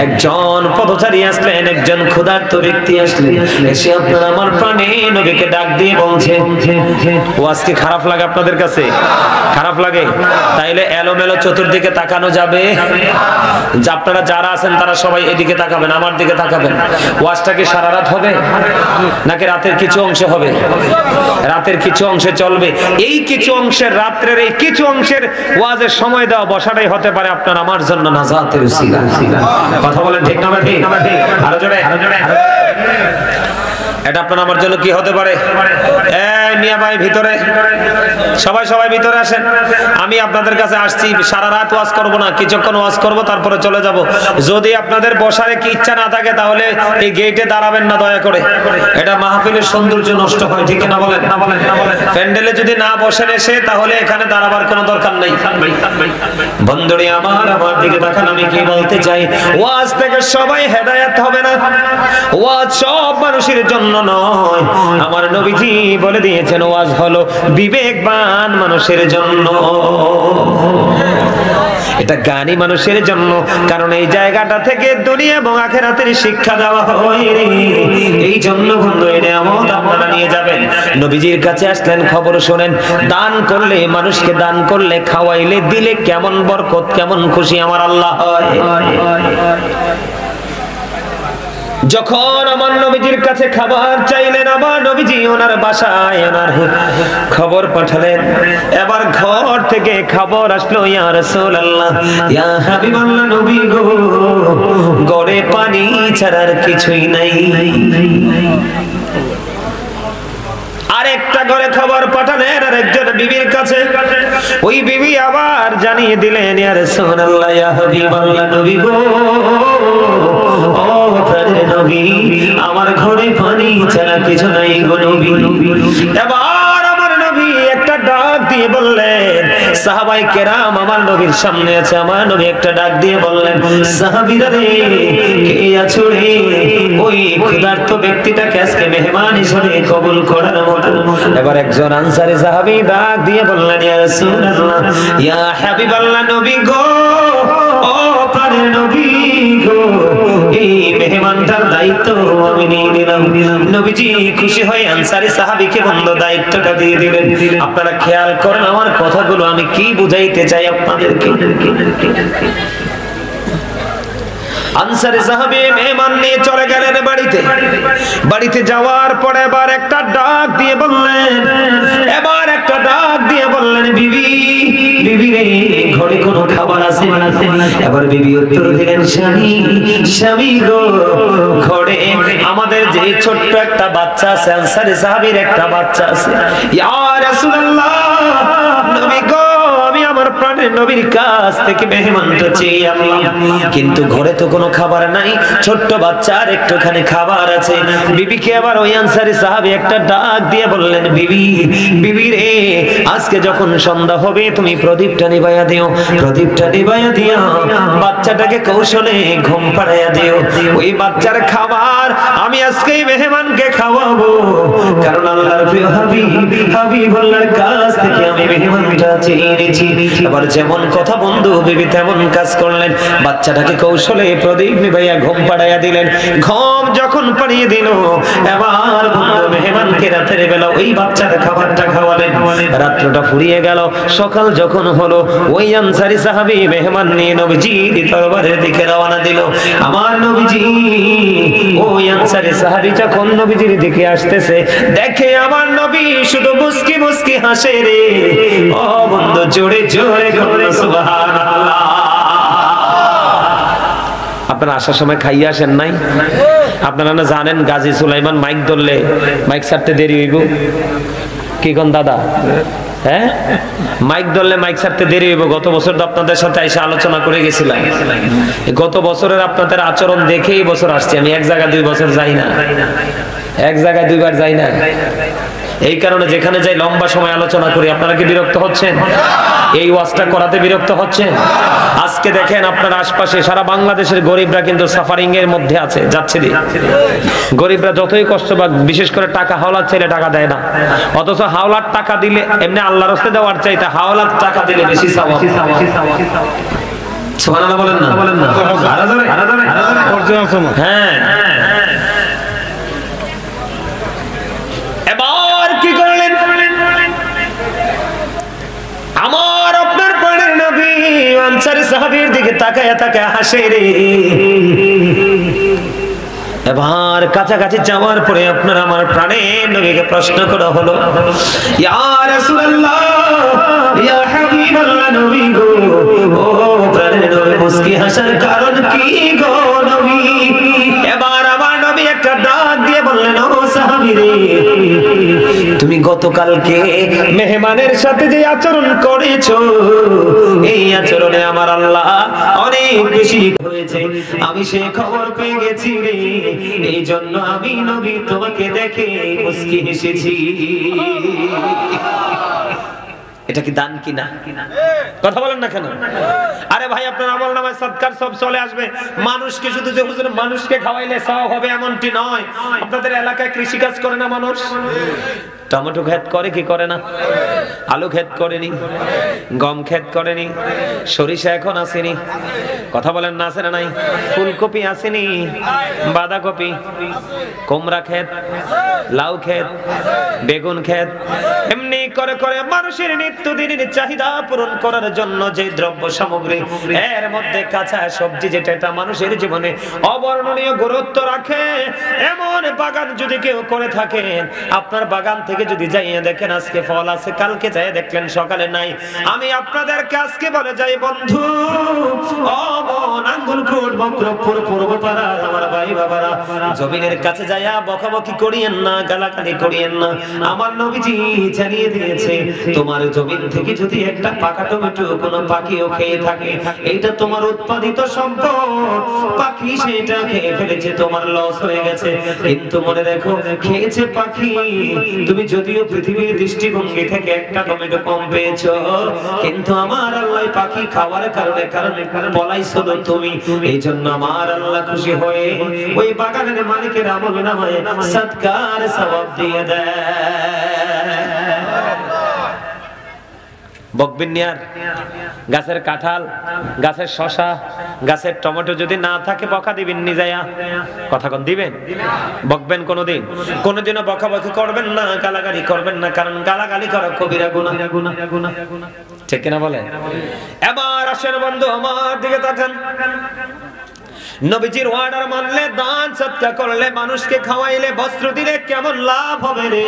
একজন পথচারী আসলেন, একজন ক্ষুধার্ত ব্যক্তি আসলেন, এসে আপনার আমার প্রাণে নবীকে ডাক দিয়ে বলছে, ও আজকে খারাপ লাগে আপনাদের কাছে? খারাপ লাগে? তাইলে এলোমেলো চতুর্দিকে তাকানো যাবে? যে আপনারা যারা আছেন তারা সবাই এদিকে তাকাবেন, আমার দিকে তাকাবেন। ওয়াজটা কি সারা রাত হবে নাকি রাতের কিছু অংশ হবে? রাতের কিছু অংশে চলবে। এই কিছু অংশের, রাত্রের এই কিছু অংশের ওয়াজের সময় দেওয়া বসাটাই হতে পারে আপনার আমার জন্য নাজাতের উসিলা। কথা বলেন ঠিক না ঠিক? আরো জোরে। এটা আপনার আমার জন্য কি হতে পারে? এই মিয়া ভাই ভিতরে, সবাই ভিতরে আসেন। আমি আপনাদের কাছে আসছি, সারা রাত ওয়াজ করব না, কিছুক্ষণ ওয়াজ করব, তারপরে চলে যাব। যদি আপনাদের বসার কি ইচ্ছা না থাকে তাহলে এই গেটে দাঁড়াবেন না দয়া করে। এটা মাহফিলের সৌন্দর্য নষ্ট হয়, ঠিক না বলেন? প্যান্ডেলে যদি না বসেন এসে, তাহলে এখানে দাঁড়াবার কোনো দরকার নাই। বন্ধুরে আমার দিকে তাকান, আমি কি বলতে চাই, ওয়াজ থেকে সবাই হেদায়েত হবে না, ওয়াজ সব মানুষের জন্য নয়। আমার নবীজি বলে দিয়েছেন ওয়াজ হলো বিবেকবান মানুষের জন্য, এটা জ্ঞানী মানুষের জন্য, কারণ এই জায়গাটা থেকে দুনিয়া এবং আখিরাতের শিক্ষা দেওয়া হয়। এই জন্য বন্ধু এই নিয়ামত আপনারা নিয়ে যাবেন। নবীজির কাছে আসলেন, খবর শোনেন, দান করলে, মানুষকে দান করলে, খাওয়াইলে, দিলে কেমন বরকত, কেমন খুশি আমার আল্লাহ হয়। যখন আমার নবীজির কাছে খাবার চাইলেন, আমার নবীজি ওনার বাসায় ওনার খবর পাঠালেন। এবার ঘর থেকে খবর আসলো, ইয়া রাসূলুল্লাহ, ইয়া হাবিবাল্লাহ, নবী গো, গড়ে পানি ছাড়ার কিছুই নাই। আরেকটা ঘরে খবর পাঠালেন আরেকজন বিবির কাছে, ওই বিবি আবার জানিয়ে দিলেন, ইয়া রাসূলুল্লাহ, ইয়া হাবিবাল্লাহ, নবী গো, ও প্রাণের নবী, আমার ঘরে পানি ছাড়া কিছু নাই গো নবী। এবার আমার নবী একটা ডাক দিয়ে বললেন, সাহাবায়ে কেরাম আমার নবীর সামনে আছে, আমার নবী একটা ডাক দিয়ে বললেন, সাহাবীরা রে, কে আছো রে? ওই ক্ষুধার্ত ব্যক্তিটাকে আজকে মেহমান হিসেবে কবুল করার মতো। এবার একজন আনসারী সাহাবী ডাক দিয়ে বললেন, ইয়া রাসূলুল্লাহ, ইয়া হাবিবাল্লাহ, নবী গো, ও প্রাণের নবী গো, এই মেহমানটার দায়িত্ব আমি নিয়ে নিলাম। নবীজি খুশি হয়ে আনসারী সাহাবীকে বন্ধ দায়িত্বটা দিয়ে দিলেন। আপনারা খেয়াল করেন আমার কথাগুলো আমি কি বুঝাইতে চাই আপনাদেরকে। আনসারী সাহাবী মেহমান নিয়ে চলে গেলেন বাড়িতে। বাড়িতে যাওয়ার পরে এবার একটা ডাক দিয়ে বললেন, বিবি, বিবি রে, ঘরে কোনো খাবার আছে? এবার বিবি উত্তর দিলেন, স্বামী, স্বামী গো, ঘরে আমাদের যে ছোট্ট একটা বাচ্চা আছে, আনসারী সাহাবীর একটা বাচ্চা আছে। ইয়া রাসূলুল্লাহ, নবী গো, আমি আমার প্রাণের নবীর কাছ থেকে মেহমানটা চেয়ে আনলাম, কিন্তু ঘরে তো কোনো খাবার নাই, ছোট্ট বাচ্চার একটুখানি খাবার আছে। বিবিকে আবার ওই আনসারী সাহাবী একটা ডাক দিয়ে বললেন, বিবি, বিবি রে, আজকে যখন সন্ধ্যা হবে তুমি প্রদীপটা নিভাইয়া দিও, প্রদীপটা নিভাইয়া দিও, বাচ্চাটাকে কৌশলে ঘুম পাড়াইয়া দিও। ওই বাচ্চার খাবার আমি আজকে মেহমানকে খাওয়াবো, কারণ আল্লাহর প্রিয় হাবিব, হাবিবুল্লাহর কাছ থেকে আমি মেহমানটা চেয়ে নিয়েছি। আবার যেমন কথা বন্ধু বিবি তেমন কাজ করলেন, বাচ্চাটাকে কৌশলে প্রদীপ নিভাইয়া ঘুম পাড়াইয়া দিলেন। ঘুম যখন পাড়িয়ে দিল, এবার বন্ধু মেহমানকে রাতের বেলা ওই বাচ্চার খাবারটা খাওয়ালেন। রাত্রটা ফুরিয়ে গেল, সকাল যখন হলো, ওই আনসারী সাহাবী মেহমান নিয়ে নবীজির দরবারের দিকে রওনা দিল। আমার নবীজি, ওই আনসারী সাহাবী যখন নবীজির দিকে আসতেছে, দেখে আমার নবী শুধু মুস্কি মুস্কি হাসে রে। ও বন্ধু, জোরে জোরে বলো সুবহানাল্লাহ। আপনারা আসার সময় খাইয়ে আসেন নাই? আপনারা না জানেন গাজী সুলাইমান মাইক ধরলে মাইক ছাড়তে দেরি হইব? কি কোন দাদা? হ্যাঁ, মাইক ধরলে মাইক ছাড়তে দেরি হইব। গত বছর তো আপনাদের সাথে এসে আলোচনা করে গেছিলাম। গত বছরের আপনাদের আচরণ দেখেই বছর আসছি আমি। এক জায়গায় 2 বছর যাই না, এক জায়গায় 2 বার যাই না। এই কারণে যেখানে যাই লম্বা সময় আলোচনা করি। আপনারা কি বিরক্ত হচ্ছেন? এই ওয়াজটা করাতে বিরক্ত হচ্ছেন? আজকে দেখেন আপনার আশপাশে সারা বাংলাদেশের গরিবরা কিন্তু সাফারিং এর মধ্যে আছে, যাচ্ছে দি। গরিবরা যতই কষ্ট পাক, বিশেষ করে টাকা হাওলাত চাইলে টাকা দেয় না, অথচ হাওলাত টাকা দিলে এমনি আল্লাহর রাস্তায় দেওয়ার চাইতে হাওলাত টাকা দিলে বেশি সওয়াব। সুবহানাল্লাহ বলেন না? হ্যাঁ, এবার কি করলেন? আমার আপনার প্রাণের নবী আনসারী সাহাবীর দিকে তাকায়া তাকায়া হাসে রে। এবার কাছাকাছি যাওয়ার পরে আপনার আমার প্রাণের নবীকে প্রশ্ন করা হলো, ইয়া রাসূলুল্লাহ, ইয়া হাবিবাল্লাহ, নবী গো, ও প্রাণের নবী, মুস্কি হাসার কারণ কি গো নবী? এবার আমার নবী একটা ডাক দিয়ে বললেন, ও সাহাবী রে, তুমি গতকালকে মেহমানের সাথে যে আচরণ করেছো, এই আচরণে আমার আল্লাহ অনেক বেশি হয়েছে। আমি সে খবর পেয়ে গেছি রে, এই জন্য আমি নবী তোমাকে দেখে মুস্কি হেসেছি। এটা কি দান কিনা? কথা বলেন না কেন? আরে ভাই, আপনার আমল নামায় সদকার সব চলে আসবে। মানুষকে শুধু যে হুজুর মানুষকে খাওয়াইলে সওয়াব হবে এমনটি নয়। আপনাদের এলাকায় কৃষি কাজ করে না মানুষ? টমেটো ক্ষেত করে কি করে না? আলু ক্ষেত করেনি, গম ক্ষেত করেনি, সরিষা এখন আসেনি, কথা বলেন না আছে না নাই? ফুলকপি আসেনি, বাঁধাকপি, কুমড়া ক্ষেত, লাউ ক্ষেত, বেগুন ক্ষেত। এমনি করে করে মানুষের নিত্যদিনের চাহিদা পূরণ করার জন্য যে দ্রব্য সামগ্রী, এর মধ্যে কাঁচা সবজি যেটা এটা মানুষের জীবনে অবর্ণনীয় গুরুত্ব রাখে, এমন বাগান যদি কেউ করে থাকেন, আপনার বাগান থেকে যদি যাইয়ে দেখেন আজকে ফল আছে, কালকে যাই দেখলেন সকালে নাই, আমি আপনাদেরকে আজকে বলে যাই বন্ধু, ও বোন, আঙ্গুলকোট, বক্রপুর, পূর্বপাড়া আমার ভাই বাবারা, জমিনের কাছে যাইয়া বকাবকি করিয়েন না, গালাগালি করিয়েন না। আমার নবীজি জানিয়ে দিয়েছে, তোমার জমিন থেকে যদি একটা পাকা টমেটো কোনো পাখিও খেয়ে থাকে, এটা তোমার উৎপাদিত সম্পদ, পাখি সেটা খেয়ে ফেলেছে, তোমার লস হয়ে গেছে। কিন্তু মনে রেখো, খেয়েছে পাখি, তুমি যদিও পৃথিবীর দৃষ্টিভঙ্গি থেকে একটা টমেটো কম পেয়েছো, কিন্তু আমার আল্লাহ পাখি খাওয়ার কারণে পলাইছো তুমি। এই জন্য আমার আল্লাহ খুশি হয়ে ওই বাগানের মালিকের আমল নামায় সদকার সওয়াব দিয়ে দেয়। বকবেন নি আর? গাছের কাঁঠাল, গাছের শশা, গাছের টমেটো যদি না থাকে বকা দিবেন নি যায়া? কথা কোন দিবেন? বকবেন কোনদিন? কোনদিনও বকাবকি করবেন না, গালাগালি করবেন না, কারণ গালাগালি করা কবিরা গুনাহ। ঠিক কিনা বলে? এবার আসেন বন্ধু, আমার দিকে তাকান। নবীজির অর্ডার মানলে, দান সদকা করলে, মানুষকে খাওয়াইলে, বস্ত্র দিলে কেমন লাভ হবে রে?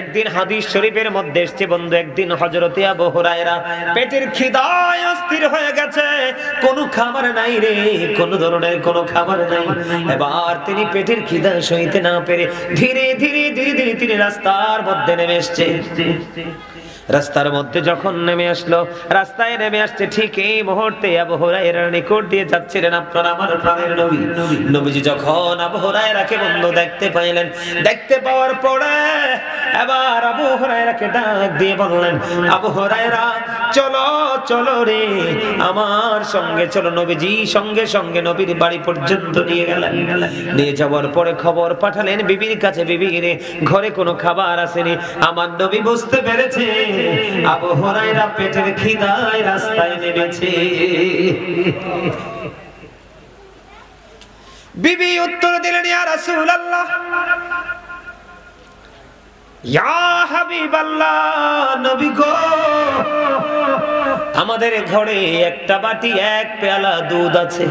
একদিন হাদিস শরীফের মধ্যে এসেছে বন্ধু, একদিন হযরতে আবু হুরায়রা পেটের খিদায় অস্থির হয়ে গেছে, কোনো খাবার নাই রে, কোন ধরনের কোনো খাবার নাই। এবার তিনি পেটের খিদা সইতে না পেরে ধীরে ধীরে ধীরে ধীরে তিনি রাস্তার মধ্যে নেমে এসেছে। রাস্তার মধ্যে যখন নেমে আসলো, রাস্তায় নেমে আসছে, ঠিক এই মুহূর্তে আবু হুরায়রার নিকট দিয়ে যাচ্ছিলেন আপনার আমার প্রাণের নবী। নবীজি যখন আবু হুরায়রাকে বন্ধু দেখতে পাইলেন, দেখতে পাওয়ার পরে এবার আবু হুরায়রাকে ডাক দিয়ে বললেন, আবু হুরায়রা চলো চলো রে, আমার সঙ্গে চলো। নবীজি সঙ্গে সঙ্গে নবীর বাড়ি পর্যন্ত নিয়ে গেলেন। নিয়ে যাওয়ার পরে খবর পাঠালেন বিবির কাছে, বিবি রে ঘরে কোনো খাবার আসেনি। আমার নবী বুঝতে পেরেছে আবু হুরায়রা পেটের খিদায় রাস্তায় নেমেছে। বিবি উত্তর দিলেন, ইয়া রাসূলুল্লাহ, ইয়া হাবিবাল্লাহ, নবী গো, আমাদের ঘরে একটা বাটি এক পেয়ালা দুধ আছে।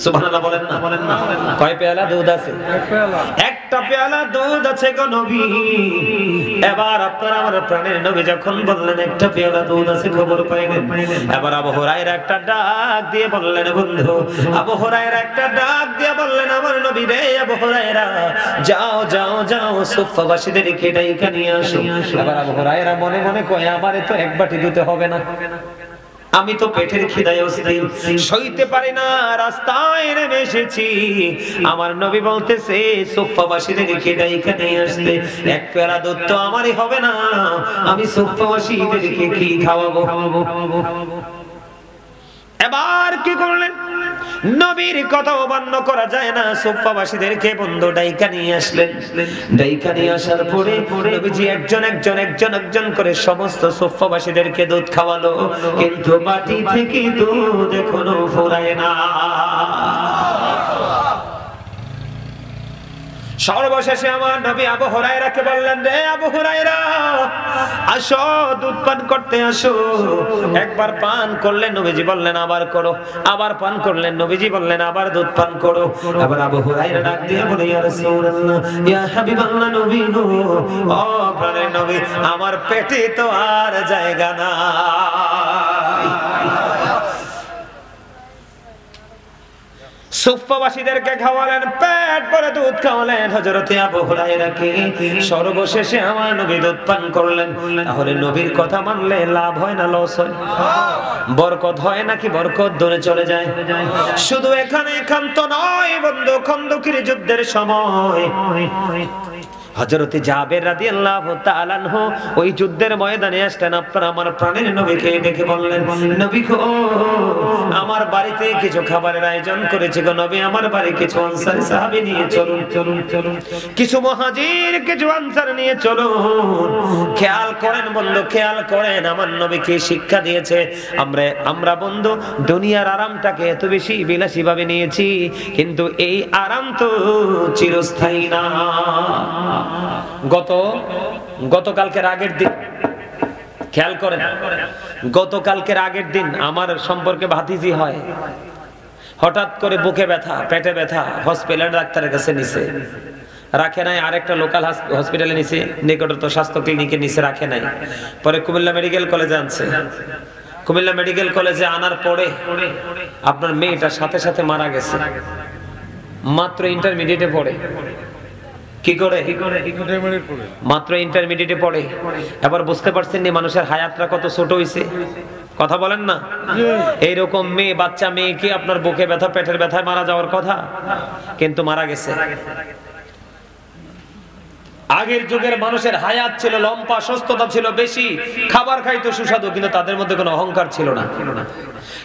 সুবহানাল্লাহ বলেন না? কয় পেয়ালা দুধ আছে? একটা পেয়ালা দুধ আছে গো নবী। এবার আপনার আমার প্রাণের নবী যখন বললেন একটা পেয়ালা দুধ আছে, খবর পাইলেন। এবার আবু হুরায়রা একটা ডাক দিয়ে বললেন, বন্ধু আবু হুরায়রা একটা ডাক দিয়ে বললেন, আমার নবী রে, আবু হুরায়রা যাও যাও যাও, সুফফাবাসীদেরকে ডাইকা নিয়ে আসো। এবার আবু হুরায়রা মনে মনে কয়, আমারে তো এক বাটি দিতে হবে না, আমি তো পেটের খিদায় অস্থির, সইতে পারি না, রাস্তায় নেমে এসেছি। আমার নবী বলতেছে সুফফাবাসীদেরকে ডাইকা নিয়ে আসতে, এক পেয়ালা দুধ তো আমারই হবে না, আমি সুফফাবাসীদেরকে কি খাওয়াবো? এবার কি করলেন? নবীর কথা অমান্য করা যায় না, সুফফাবাসীদেরকে বন্ধু ডাইকা নিয়ে আসলেন। ডাইকা নিয়ে আসার পরে নবীজি একজন একজন একজন একজন করে সমস্ত সুফফাবাসীদেরকে দুধ খাওয়ালো, কিন্তু বাটি থেকে দুধ এখনো ফুরায় না। সর্বশেষে আমার নবী আবু হুরায়রাকে বললেন, রে আবু হুরায়রা, আসো দুধ পান করতে আসো। একবার পান করলেন, নবীজি বললেন আবার করো। আবার পান করলেন, নবীজি বললেন আবার দুধ পান করো। আবার আবু হুরায়রা ডাক দিয়ে বলে, ইয়া রাসূলুল্লাহ, ইয়া হাবিবাল্লাহ, নবী গো, ও প্রাণের নবী, আমার পেটে তো আর জায়গা নাই। সুফফাবাসীদেরকে খাওয়ালেন, পেট ভরে দুধ খাওয়ালেন হযরতে আবু হুরায়রাকে। সর্বশেষে আমার নবী দুধ পান করলেন। তাহলে নবীর কথা মানলে লাভ হয় না লস হয়? বরকত হয় নাকি বরকত দূরে চলে যায়? শুধু এখানে একান্ত নয় বন্ধু, খন্দকের যুদ্ধের সময় হযরতে জাবের রাদিয়াল্লাহু তাআলা আনহু ওই যুদ্ধের ময়দানে আসলেন, আপনারা আমার প্রাণের নবীকে ডেকে বললেন, নবী গো আমার বাড়িতে কিছু খাবারের আয়োজন করেছে গো নবী, আমার বাড়ি কিছু আনসারী সাহাবী নিয়ে চলুন চলুন চলুন, কিছু মুহাজির কিছু আনসার নিয়ে চলুন। খেয়াল করেন বন্ধু, খেয়াল করেন আমার নবী কি শিক্ষা দিয়েছে। আমরা বন্ধু দুনিয়ার আরামটাকে এত বেশি বিলাসী ভাবে নিয়েছি, কিন্তু এই আরাম তো চিরস্থায়ী না। গতকালকের আগের দিন খেয়াল করেন, গতকালকের আগের দিন আমার সম্পর্কে ভাতিজি হয়, হঠাৎ করে বুকে ব্যথা পেটে ব্যথা, হসপিটালের ডাক্তারের কাছে নিছে, রাখে নাই, আরেকটা লোকাল হসপিটালে নিছে, নিকটস্থ স্বাস্থ্য ক্লিনিকে নিছে, রাখে নাই, পরে কুমিল্লা মেডিকেল কলেজে আনছে। কুমিল্লা মেডিকেল কলেজে আনার পরে আপনার মেয়েটার সাথে সাথে মারা গেছে, মাত্র ইন্টারমিডিয়েটে পড়ে। কি করে? মাত্র ইন্টারমিডিয়েটে পড়ে। এবার বুঝতে পারছেন নি মানুষের হায়াতটা কত ছোট হইছে? কথা বলেন না। এইরকম মেয়ে, বাচ্চা মেয়ে কি আপনার বুকে ব্যথা পেটের ব্যথায় মারা যাওয়ার কথা, কিন্তু মারা গেছে। আগের যুগের মানুষের হায়াত ছিল লম্বা, সুস্থতা ছিল বেশি, খাবার খাইতো সুস্বাদু, কিন্তু তাদের মধ্যে কোনো অহংকার ছিল না।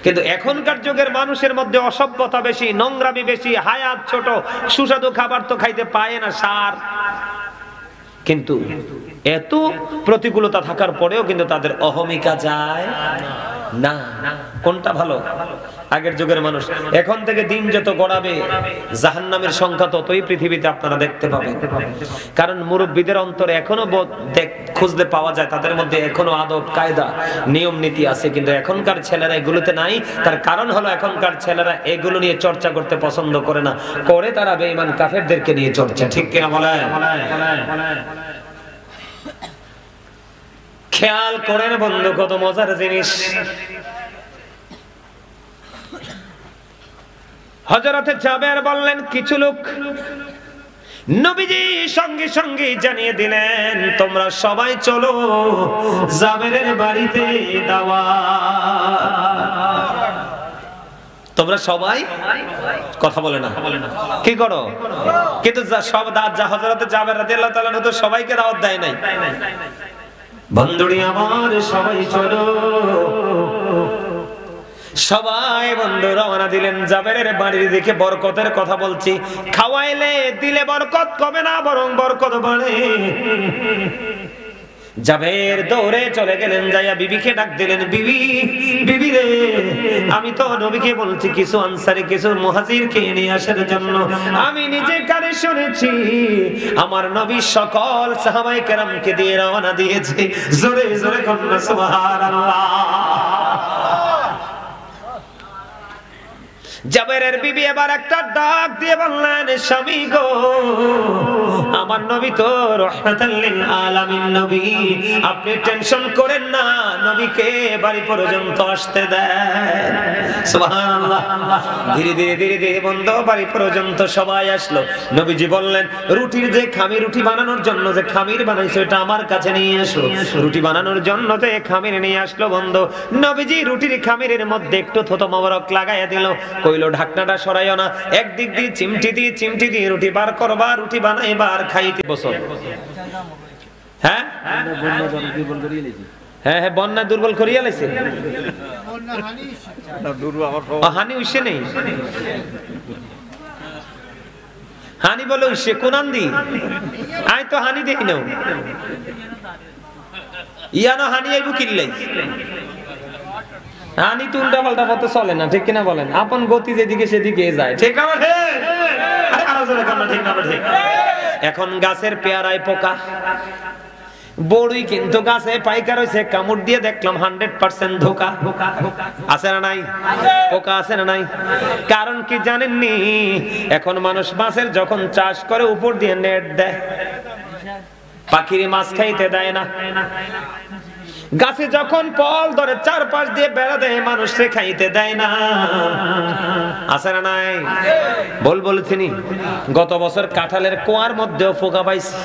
কিন্তু এখনকার যুগের মানুষের মধ্যে অসভ্যতা বেশি, নোংরামি বেশি, হায়াত ছোট, সুস্বাদু খাবার তো খাইতে পায় না, সার। কিন্তু এত প্রতিকূলতা থাকার পরেও কিন্তু তাদের অহমিকা যায় না। কোনটা ভালো? আগের যুগের মানুষ। এখন থেকে দিন যত গড়াবে জাহান্নামের সংখ্যা ততই পৃথিবীতে আপনারা দেখতে পাবেন। কারণ মুরব্বীদের অন্তরে এখনো খুঁজলে পাওয়া যায়, তাদের মধ্যে এখনো আদব কায়দা নিয়ম নীতি আছে, কিন্তু এখনকার ছেলেরা এগুলোতে নাই। তার কারণ হলো এখনকার ছেলেরা এগুলো নিয়ে চর্চা করতে পছন্দ করে না, করে তারা বেঈমান কাফেরদেরকে নিয়ে চর্চা। ঠিক কিনা বলেন? খেয়াল করেন বন্ধু, কত মজার জিনিস। হযরতে জাবের বললেন, কিছু লোক নবীজি সঙ্গে সঙ্গে জানিয়ে দিলেন, তোমরা সবাই চলো জাবেরের বাড়িতে দাওয়াত। তোমরা সবাই কথা বলে না, কি করো? কিন্তু সব হযরতে জাবের রাদিয়াল্লাহু তাআলা তো সবাইকে দাওয়াত দেয় নাই। বন্ধুরি আমার সবাই চলো, সবাই বন্ধু রওনা দিলেন জাবেরের বাড়ির দিকে। বরকতের কথা বলছি, খাওয়াইলে দিলে বরকত কমে না, বরং বরকত বাড়ে। জাবের দৌড়ে চলে গেলেন, যাইয়া বিবিকে ডাক দিলেন, বিবি বিবি রে, আমি তো নবীকে বলছি কিছু আনসারী কিছু মুহাজিরকে নিয়ে আসার জন্য। আমি নিজে কানে শুনেছি আমার নবী সকল সাহাবায়ে কেরামকে দিয়ে রওনা দিয়েছে। জোরে জোরে কন্যা সুবহানাল্লাহ। জাবেরের বিবি এবার একটা ডাক দিয়ে বললেন, স্বামী গো, আমার নবী তো রাহমাতাল লিল আলামিন নবী, আপনি টেনশন করেন না, নবীকে বাড়ি পর্যন্ত আসতে দেন। সুবহানাল্লাহ। ধীরে ধীরে ধীরে ধীরে বন্ধু বাড়ি পর্যন্ত সবাই আসলো। নবীজি বললেন, রুটির যে খামির, রুটি বানানোর জন্য যে খামির বানাইছো এটা আমার কাছে নিয়ে আসো। রুটি বানানোর জন্য যে খামির নিয়ে আসলো বন্ধু, নবীজি রুটির খামিরের মধ্যে একটু থুতু মোবারক লাগাইয়া দিল, কইলো ঢাকনাটা সরাইও না, একদিক দিয়ে চিমটি দিয়ে রুটি বার করবা, রুটি বানাইবার খাইতে বসো। হ্যাঁ হ্যাঁ হ্যাঁ, বন্যা দুর্বল করিয়া লাইছে, হানি উঠছে নেই, হানি বলে উঠছে কোন আন্দি, আই তো হানি দেখি নাও, ইয়ানো হানি আইবু কিনলাই। হানি তো উল্টা পাল্টা পথে চলে না, ঠিক কিনা বলেন? আপন গতি যেদিকে সেদিকে যায়, ঠিক না? ঠিক। এখন গাছের পেয়ারায় পোকা, বড়ই কিন্তু গাছে পাইকার হইছে, কামড় দিয়ে দেখলাম 100% ধোকা। আছে না নাই? পোকা আছে না নাই? কারণ কি জানেননি? এখন মানুষ মাছের যখন চাষ করে উপর দিয়ে নেট দেয়, পাখির মাছ খাইতে দেয় না। গাছে যখন ফল ধরে চারপাশ দিয়ে বেড়া দেয়, মানুষে খাইতে দেয় না। আছে না নাই? বলছিনি গত বছর কাঁঠালের কোয়ার মধ্যেও পোকা পাইছি।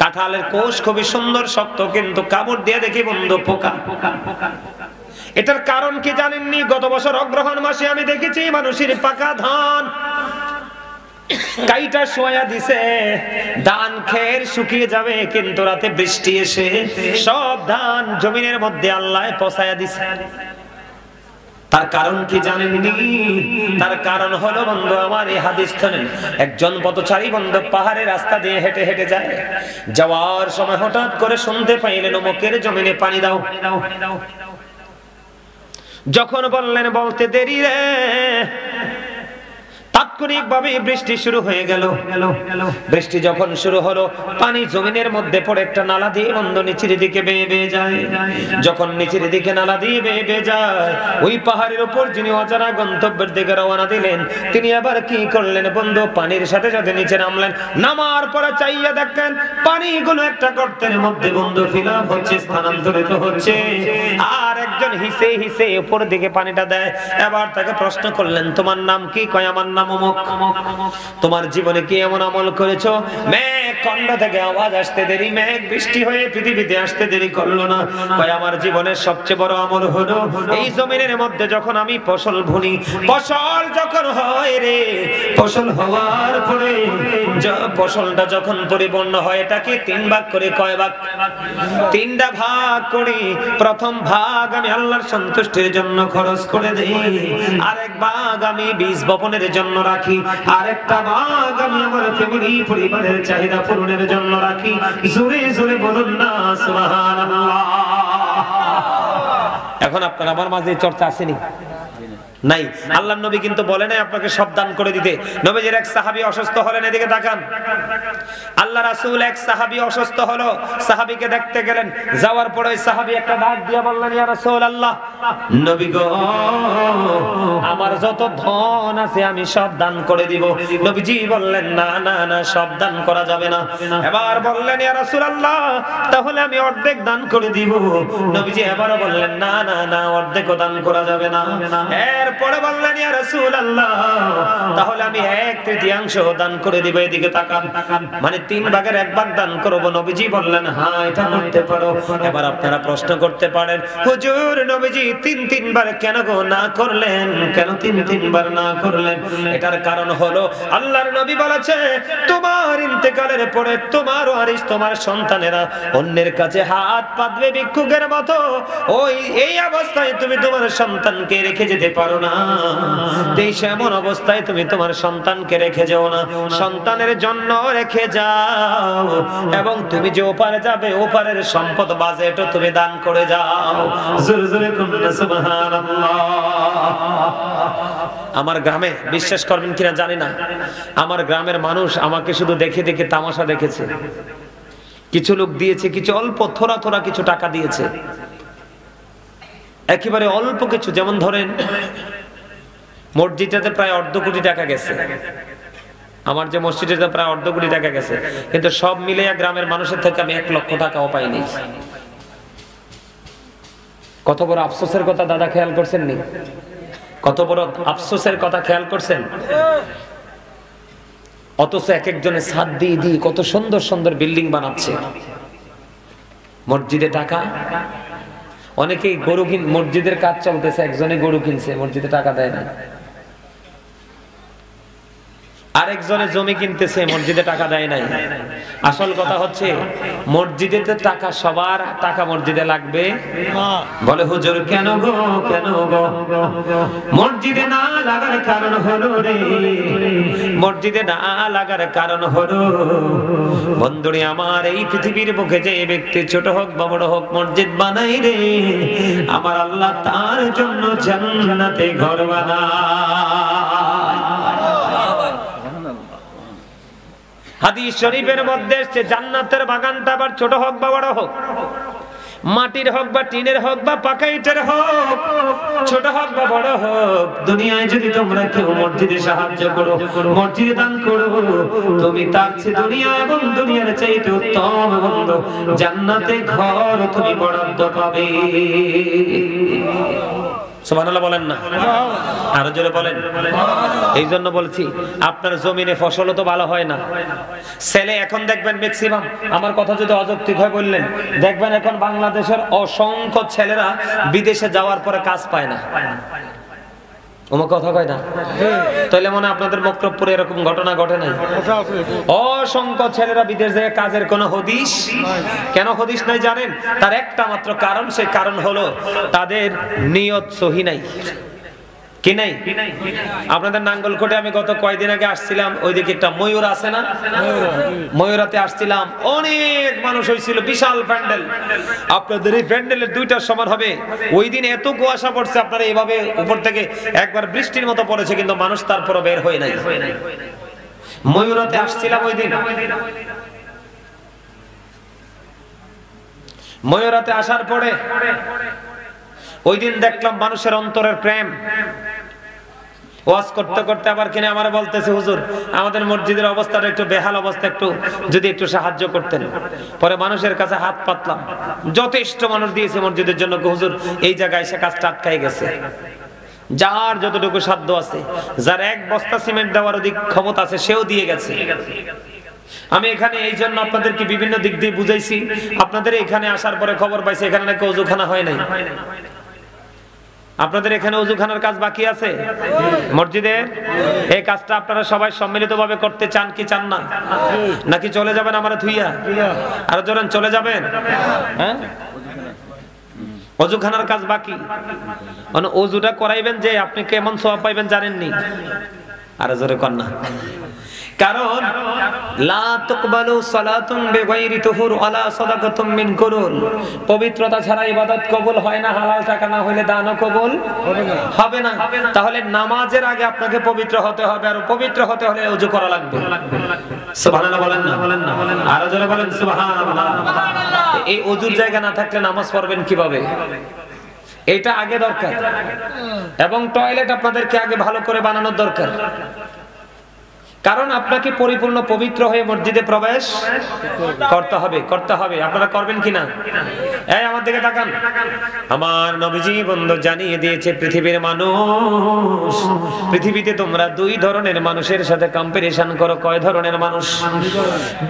কাঁঠালের কোষ খুবই সুন্দর শক্ত, কিন্তু কামড় দিয়ে দেখি বন্ধু পোকা। এটার কারণ কি জানেননি? গত বছর অগ্রহণ মাসে আমি দেখেছি মানুষের পাকা ধান কাইটা শোয়া দিছে, ধান খের শুকিয়ে যাবে, কিন্তু রাতে বৃষ্টি এসে সব ধান জমিনের মধ্যে আল্লাহ পচায়া দিছে। তার কারণ কি জানেননি? তার কারণ হলো বন্ধু আমার, এই হাদিস শুনেন, একজন পথচারী বন্ধু পাহাড়ের রাস্তা দিয়ে হেঁটে হেঁটে যায়, যাওয়ার সময় হঠাৎ করে শুনতে পাইলেন অমুকের জমিনে পানি দাও। যখন বললেন বলতে দেরি রে, তাৎক্ষণিকভাবে বৃষ্টি শুরু হয়ে গেল। বৃষ্টি যখন শুরু হলো, পানি জমিনের মধ্যে পড়ে একটা নালা দিয়ে বন্ধ নিচের দিকে বেয়ে বেয়ে যায়। যখন নিচের দিকে নালা দিয়ে বেয়ে বেয়ে যায়, ওই পাহাড়ের উপর যিনি অজানা গন্তব্যের দিকে রওনা দিলেন, তিনি আবার কি করলেন বন্ধু, পানির সাথে সাথে নিচে নামলেন। নামার পরে চাইয়া দেখেন পানিগুলো একটা গর্তের মধ্যে বন্ধু ফিল আপ হচ্ছে, স্থানান্তরিত হচ্ছে। আর একজন হিসে হিসে উপর দিকে পানিটা দেয়। এবার তাকে প্রশ্ন করলেন, তোমার নাম কি? কয় আমার নাম অমুক। তোমার জীবনে কি এমন আমল করেছো? মেঘ খন্ড থেকে আওয়াজ আসতে দেরি, মেঘ বৃষ্টি হয়ে পৃথিবীতে আসতে দেরি করলো না। কয় আমার জীবনের সবচেয়ে বড় আমল হলো এই জমিনের মধ্যে যখন আমি ফসল বুনি, ফসল যখন হয় রে, ফসল হওয়ার পরে ফসলটা যখন পরিপূর্ণ হয়, এটাকে তিন ভাগ করে, কয় ভাগ? তিনটা ভাগ করি। প্রথম ভাগ আমি আল্লাহর সন্তুষ্টির জন্য খরচ করে দেই, আরেক ভাগ আমি বীজ বপনের জন্য রাখি, আরেকটা ভাগ আমি আমার ফ্যামিলি পরিবারের চাহিদা পূরণের জন্য রাখি। জোরে জোরে বলুন না সুবহানাল্লাহ। এখন আপনার আমার মাঝে চর্চা আসেনি? নাই। আল্লাহর নবী কিন্তু বলে নাই আপনাকে সব দান করে দিতে। নবীজির এক সাহাবী অসুস্থ হলেন, এদিকে তাকান। আল্লাহ রাসূল এক সাহাবী অসুস্থ হলো, সাহাবীকে দেখতে গেলেন। যাওয়ার পরে ওই সাহাবী একটা ডাক দিয়ে বললেন, ইয়া রাসূলুল্লাহ, নবী গো, আমার যত ধন আছে আমি সব দান করে দিব। নবীজি বললেন, না না না, সব দান করা যাবে না। এবার বললেন, ইয়া রাসূলুল্লাহ, তাহলে আমি অর্ধেক দান করে দিব। নবীজি এবারও বললেন, না না না, অর্ধেকও দান করা যাবে না। এরপরে বললেন, ইয়া রাসূলুল্লাহ, তাহলে আমি 1/3 দান করে দিব। এদিকে তাকান, মানে 3 ভাগের 1 ভাগ দান করব। নবীজি বললেন, হ্যাঁ এটা করতে পারো। এবার আপনারা প্রশ্ন করতে পারেন, হুজুর নবীজি 3 বার কেন গো না করলেন? কেন 3 বার না করলেন? এটার কারণ হলো আল্লাহর নবী বলেছে, তোমার ইন্তেকালের পরে তোমার ওয়ারিস, তোমার সন্তানেরা অন্যের কাছে হাত পাতবে ভিক্ষুকের মতো। ওই এই অবস্থায় তুমি তোমার সন্তানকে রেখে যেতে পারো না। এই এমন অবস্থায় তুমি তোমার সন্তানকে রেখে যাও না, সন্তানের জন্য রেখে যাও, এবং তুমি যে ওপারে যাবে ওপারের সম্পদ বাজেটও তুমি দান করে যাও। জোরে জোরে বলুন সুবহানাল্লাহ। আমার গ্রামে, বিশ্বাস করবেন কিনা জানি না, আমার গ্রামের মানুষ আমাকে শুধু দেখে দেখে তামাশা দেখেছে। কিছু লোক দিয়েছে, কিছু অল্প থোড়া থোড়া কিছু টাকা দিয়েছে, একেবারে অল্প কিছু। যেমন ধরেন মসজিদটাতে প্রায় 1/2 কোটি টাকা গেছে, আমার যে মসজিদটাতে প্রায় 1/2 কোটি টাকা গেছে, কিন্তু সব মিলে গ্রামের মানুষের থেকে আমি 1 লক্ষ টাকাও পাইনি। কত বড় আফসোসের কথা দাদা, খেয়াল করছেন নি? কত বড় আফসোসের কথা খেয়াল করছেন? অথচ এক একজনের ছাদ দিয়ে দিয়ে কত সুন্দর সুন্দর বিল্ডিং বানাচ্ছে, মসজিদে টাকা। অনেকেই গরু মসজিদের কাজ চলতেছে, একজনে গরু কিনছে, মসজিদে টাকা দেয় না। আরেকজনে জমি কিনতেছে, মসজিদে টাকা দেয় নাই। আসল কথা হচ্ছে মসজিদে টাকা, সবার টাকা মসজিদে লাগবে। বলে হুজুর কেন গো, কেন গো? মসজিদে না লাগার কারণ হলো রে, মসজিদে না লাগার কারণ হলো বন্ধুরে আমার, এই পৃথিবীর বুকে যে ব্যক্তি ছোট হোক বা বড় হোক মসজিদ বানাই রে, আমার আল্লাহ তার জন্য জান্নাতে ঘর বানায়। হাদিস শরীফের মধ্যে এসেছে, জান্নাতের বাগানটা আবার ছোট হোক বা বড় হোক, মাটির হোক বা টিনের হোক বা পাকা ইটের হোক, ছোট হোক বা বড় হোক, দুনিয়ায় যদি তোমরা কেউ মসজিদে সাহায্য করো, মসজিদে দান করো, তুমি তার চেয়ে দুনিয়া এবং দুনিয়ার চাইতে উত্তম বন্ধ জান্নাতে ঘর তুমি বরাদ্দ পাবে। সুবহানাল্লাহ বলেন না? আরো জোরে বলেন। এই জন্য বলছি, আপনার জমিনে ফসলও তো ভালো হয় না। ছেলে এখন দেখবেন ম্যাক্সিমাম, আমার কথা যদি অযৌক্তিক হয় বললেন, দেখবেন এখন বাংলাদেশের অসংখ্য ছেলেরা বিদেশে যাওয়ার পরে কাজ পায় না। ওমা কথা কয় না, তাহলে মনে আপনাদের মক্তবপুরে এরকম ঘটনা ঘটে নাই? অসংখ্য ছেলেরা বিদেশ থেকে কাজের কোনো হদিস। কেন হদিস নাই জানেন? তার একটা মাত্র কারণ, সেই কারণ হলো তাদের নিয়ত সহি নাই। কি নাই? আপনাদের নাঙ্গলকোটে আমি গত কয়েকদিন আগে আসছিলাম, ওইদিকে একটা ময়ূর আছে না, ময়ূরাতে আসছিলাম, অনেক মানুষ হয়েছিল, বিশাল প্যান্ডেল। আপনাদের এই প্যান্ডেলের দুইটার সমান হবে। ওই দিন এত কুয়াশা পড়ছে, আপনারা এইভাবে উপর থেকে একবার বৃষ্টির মতো পড়েছে, কিন্তু মানুষ তারপরও বের হয় নাই। ময়ূরাতে আসছিলাম ওই দিন। ময়ূরাতে আসার পরে ওই দিন দেখলাম মানুষের অন্তরের প্রেম। ওয়াজ করতে করতে আবার কিনে আমার বলতেছে, হুজুর আমাদের মসজিদের অবস্থাটা একটু বেহাল অবস্থা, একটু যদি একটু সাহায্য করতেন। পরে মানুষের কাছে হাত পাতলাম, যথেষ্ট মানুষ দিয়েছে মসজিদের জন্য। হুজুর এই জায়গায় এসে কাজটা আটকাই গেছে। যার যতটুকু সাধ্য আছে, যার এক বস্তা সিমেন্ট দেওয়ার অধিক ক্ষমতা আছে, সেও দিয়ে গেছে। আমি এখানে এই জন্য আপনাদেরকে বিভিন্ন দিক দিয়ে বুঝাইছি। আপনাদের এখানে আসার পরে খবর পাইছি এখানে নাকি ওযুখানা হয় নাই। আপনাদের এখানে ওযুখানার কাজ বাকি আছে মসজিদে। এই কাজটা আপনারা সবাই সম্মিলিতভাবে করতে চান কি চান না? নাকি চলে যাবেন আমরা থুইয়া? আর জোরেন চলে যাবেন? হ্যাঁ, ওযুখানার কাজ বাকি। মানে ওযুটা করাইবেন যে আপনি কেমন সওয়াব পাইবেন জানেননি? আর জোরে কর না। কারণ লা তুকবালু সালাতুন বিগাইরি তুহুর ওয়ালা সাদাকাতুম মিন কুরুন, পবিত্রতা ছাড়া ইবাদত কবুল হয় না। হালাল টাকা না হইলে দানও কবুল হবে না। তাহলে নামাজের আগে আপনাকে পবিত্র হতে হবে, আর পবিত্র হতে হলে ওযু করা লাগবে। সুবহানাল্লাহ বলেন না? আর জোরে বলেন সুবহানাল্লাহ। এই ওযুর জায়গা না থাকলে নামাজ পড়বেন কিভাবে? এটা আগে দরকার। এবং টয়লেট আপনাদেরকে আগে ভালো করে বানানোর দরকার। কারণ আপনাকে পরিপূর্ণ পবিত্র হয়ে মসজিদে প্রবেশ করতে হবে। আপনারা করবেন কিনা? এই আমার দিকে তাকান। আমার নবীজি বন্ধু জানিয়ে দিয়েছে, পৃথিবীর মানুষ, পৃথিবীতে তোমরা দুই ধরনের মানুষের সাথে কম্পিটিশন করো। কয় ধরনের মানুষ?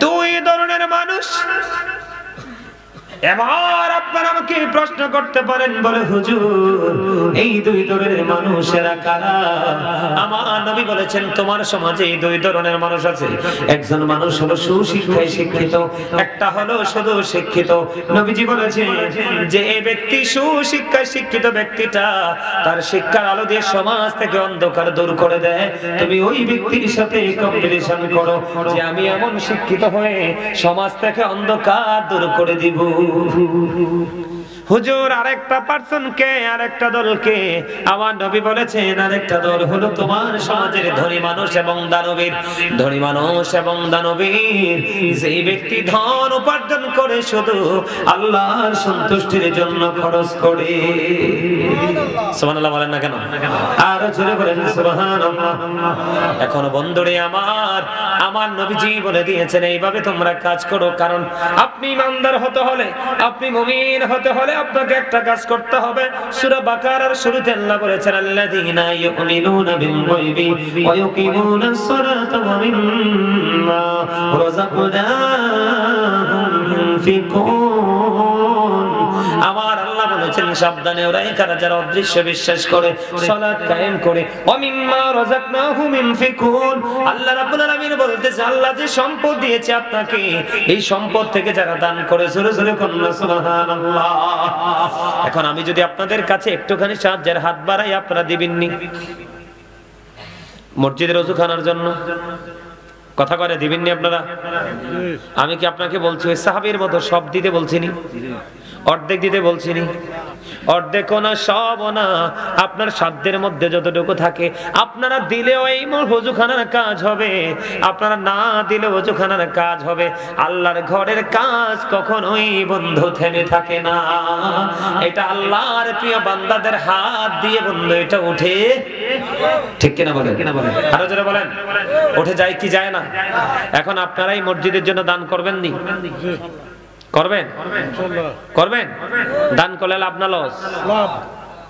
দুই ধরনের মানুষ। এবার আপনারা আমাকে প্রশ্ন করতে পারেন, বলে হুজুর এই দুই ধরনের মানুষেরা কারা? আমার নবী বলেছেন তোমার সমাজে এই দুই ধরনের মানুষ আছে। একজন মানুষ হলো সুশিক্ষায় শিক্ষিত, একটা হলো শুধু শিক্ষিত। নবীজি বলেছেন যে এই ব্যক্তি সুশিক্ষায় শিক্ষিত ব্যক্তিটা তার শিক্ষার আলো দিয়ে সমাজ থেকে অন্ধকার দূর করে দেয়। তুমি ওই ব্যক্তির সাথে কম্পিটিশন করো যে আমি এমন শিক্ষিত হয়ে সমাজ থেকে অন্ধকার দূর করে দিব। হুজুর আরেকটা পার্সনকে, আরেকটা দলকে আমার নবী বলেছেন আরেকটা দল হলো তোমার সমাজের ধনী মানুষ এবং দানবীর। ধনী মানুষ এবং দানবীর যে ব্যক্তি ধন উপার্জন করে শুধু আল্লাহর সন্তুষ্টির জন্য খরচ করে। সুবহানাল্লাহ বলেন না কেন? আর জোরে বলেন সুবহানাল্লাহ। এখন বন্ধুরে আমার নবীজি বলে দিয়েছেন এইভাবে তোমরা কাজ করো। কারণ আপনি ইমানদার হতে হলে, আপনি মুমিন হতে হলে আপনাকে একটা কাজ করতে হবে। সূরা বাকারার শুরুতে আল্লাহ বলেছেন আল্লাযীনা ইউমিনুনা বিল গায়বি ওয়া ইউকিমুনাস সালাতা ওয়া মিম্মা রাযাকনাহুম ইউনফিকুন। আমার আল্লাহ বলেছেন সাবধানে ওরা যারা অদৃশ্য বিশ্বাস করে, সালাত কায়েম করে, ওয়া মিম্মা রাযাকনাহুম ইউনফিকুন। আল্লাহ রাব্বুল আলামিন বলতেছে আল্লাহ যে সম্পদ দিয়েছে আপনাকে, এই সম্পদ থেকে যারা দান করে, জোরে জোরে বলুন সুবহানাল্লাহ। এখন আমি যদি আপনাদের কাছে একটুখানি সাহায্যের হাত বাড়াই, আপনারা দিবেননি? মসজিদের ওযুখানার জন্য কথা করে দিবেননি আপনারা? আমি কি আপনাকে বলছি ওই সাহাবীর মতো সব দিতে বলছিনি? অর্ধেক দিতে বলছিনি? অর্ধেক না, সব না, আপনার সাধ্যের মধ্যে যতটুকু থাকে আপনারা দিলেও এই ওযুখানার কাজ হবে, আপনারা না দিলে ওযুখানার কাজ হবে। আল্লাহর ঘরের কাজ কখনোই বন্ধ থেমে থাকে না। এটা আল্লাহর প্রিয় বান্দাদের হাত দিয়ে বন্ধ এটা উঠে, ঠিক কিনা বলেন? আরো জোরে বলেন, উঠে যায় কি যায় না? এখন আপনারাই মসজিদের জন্য দান করবেন নি? করবেন? দান করলে লাভ না লস?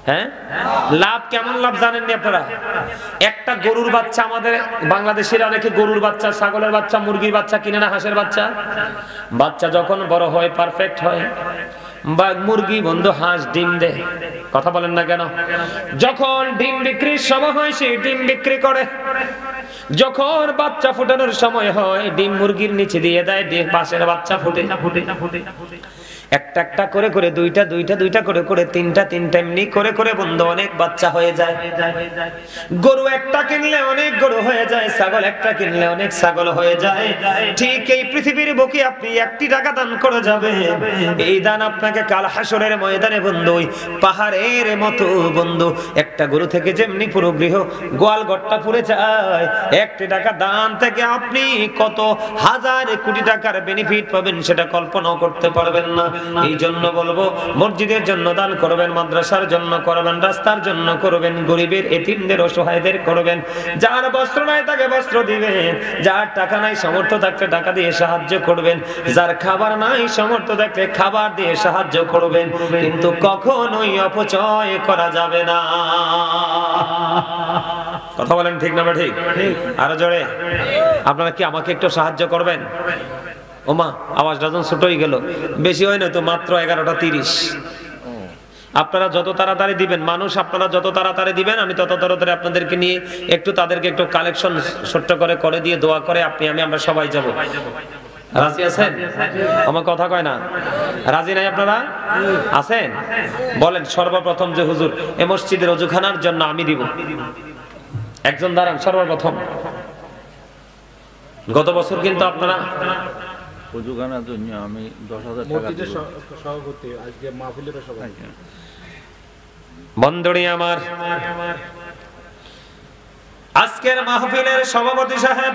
হ্যাঁ, লাভ। কেমন লাভ জানেননি আপনারা? একটা গরুর বাচ্চা, আমাদের বাংলাদেশের অনেকে গরুর বাচ্চা, ছাগলের বাচ্চা, মুরগির বাচ্চা কিনে না, হাঁসের বাচ্চা। বাচ্চা যখন বড় হয়, পারফেক্ট হয়, বা মুরগি বন্ধু হাঁস ডিম দেয়, কথা বলেন না কেন? যখন ডিম বিক্রির সময় হয় সে ডিম বিক্রি করে, যখন বাচ্চা ফুটানোর সময় হয় ডিম মুরগির নিচে দিয়ে দেয়, ডিম পাশের বাচ্চা ফুটে একটা একটা করে করে দুইটা দুইটা দুইটা করে করে তিনটা তিনটা এমনি করে করে বন্ধু অনেক বাচ্চা হয়ে যায়। গরু একটা কিনলে অনেক গরু হয়ে যায়, ছাগল একটা কিনলে অনেক ছাগল হয়ে যায়। ঠিক এই পৃথিবীর বুকে আপনি 1 টাকা দান করে যাবে, এই দান আপনাকে কাল হাসরের ময়দানে বন্ধু ওই পাহাড়ের মতো বন্ধু একটা গরু থেকে যেমনি পুরো গৃহ গোয়াল ঘরটা পুড়ে যায়, 1 টাকা দান থেকে আপনি কত হাজার কোটি টাকার বেনিফিট পাবেন সেটা কল্পনাও করতে পারবেন না। এই জন্য বলবো মসজিদের জন্য দান করবেন, মাদ্রাসার জন্য করবেন, রাস্তার জন্য করবেন, গরিবের এতিমদের অসহায়দের করবেন, যার বস্ত্র নাই তাকে বস্ত্র দিবেন, যার টাকা নাই সামর্থ্য থাকলে টাকা দিয়ে সাহায্য করবেন, যার খাবার নাই সামর্থ্য থাকলে খাবার দিয়ে সাহায্য করবেন, কিন্তু কখনোই অপচয় করা যাবে না। কথা বলেন ঠিক না ঠিক? আরো জোরে। আপনারা কি আমাকে একটু সাহায্য করবেন? ওমা আওয়াজটা যখন ছোট হয়ে গেল, বেশি হয় না তো, মাত্র 11:30। আপনারা যত তাড়াতাড়ি দিবেন, মানুষ আপনারা যত তাড়াতাড়ি দিবেন আমি তত তাড়াতাড়ি আপনাদেরকে নিয়ে একটু তাদেরকে একটু কালেকশন ছোট্ট করে দিয়ে দোয়া করে আপনি আমরা সবাই যাব। রাজি আছেন? আমার কথা কয় না, রাজি নাই আপনারা? আছেন? বলেন সর্বপ্রথম যে হুজুর এই মসজিদের ওযুখানার জন্য আমি দিব, একজন দাঁড়ান সর্বপ্রথম। গত বছর কিন্তু আপনারা ওযুখানার জন্য আমি 10,000 টাকা দিব। সভাপতি আজকে মাহফিলের সভাপতি। বন্ধুরি আমার, আজকের মাহফিলের সভাপতি সাহেব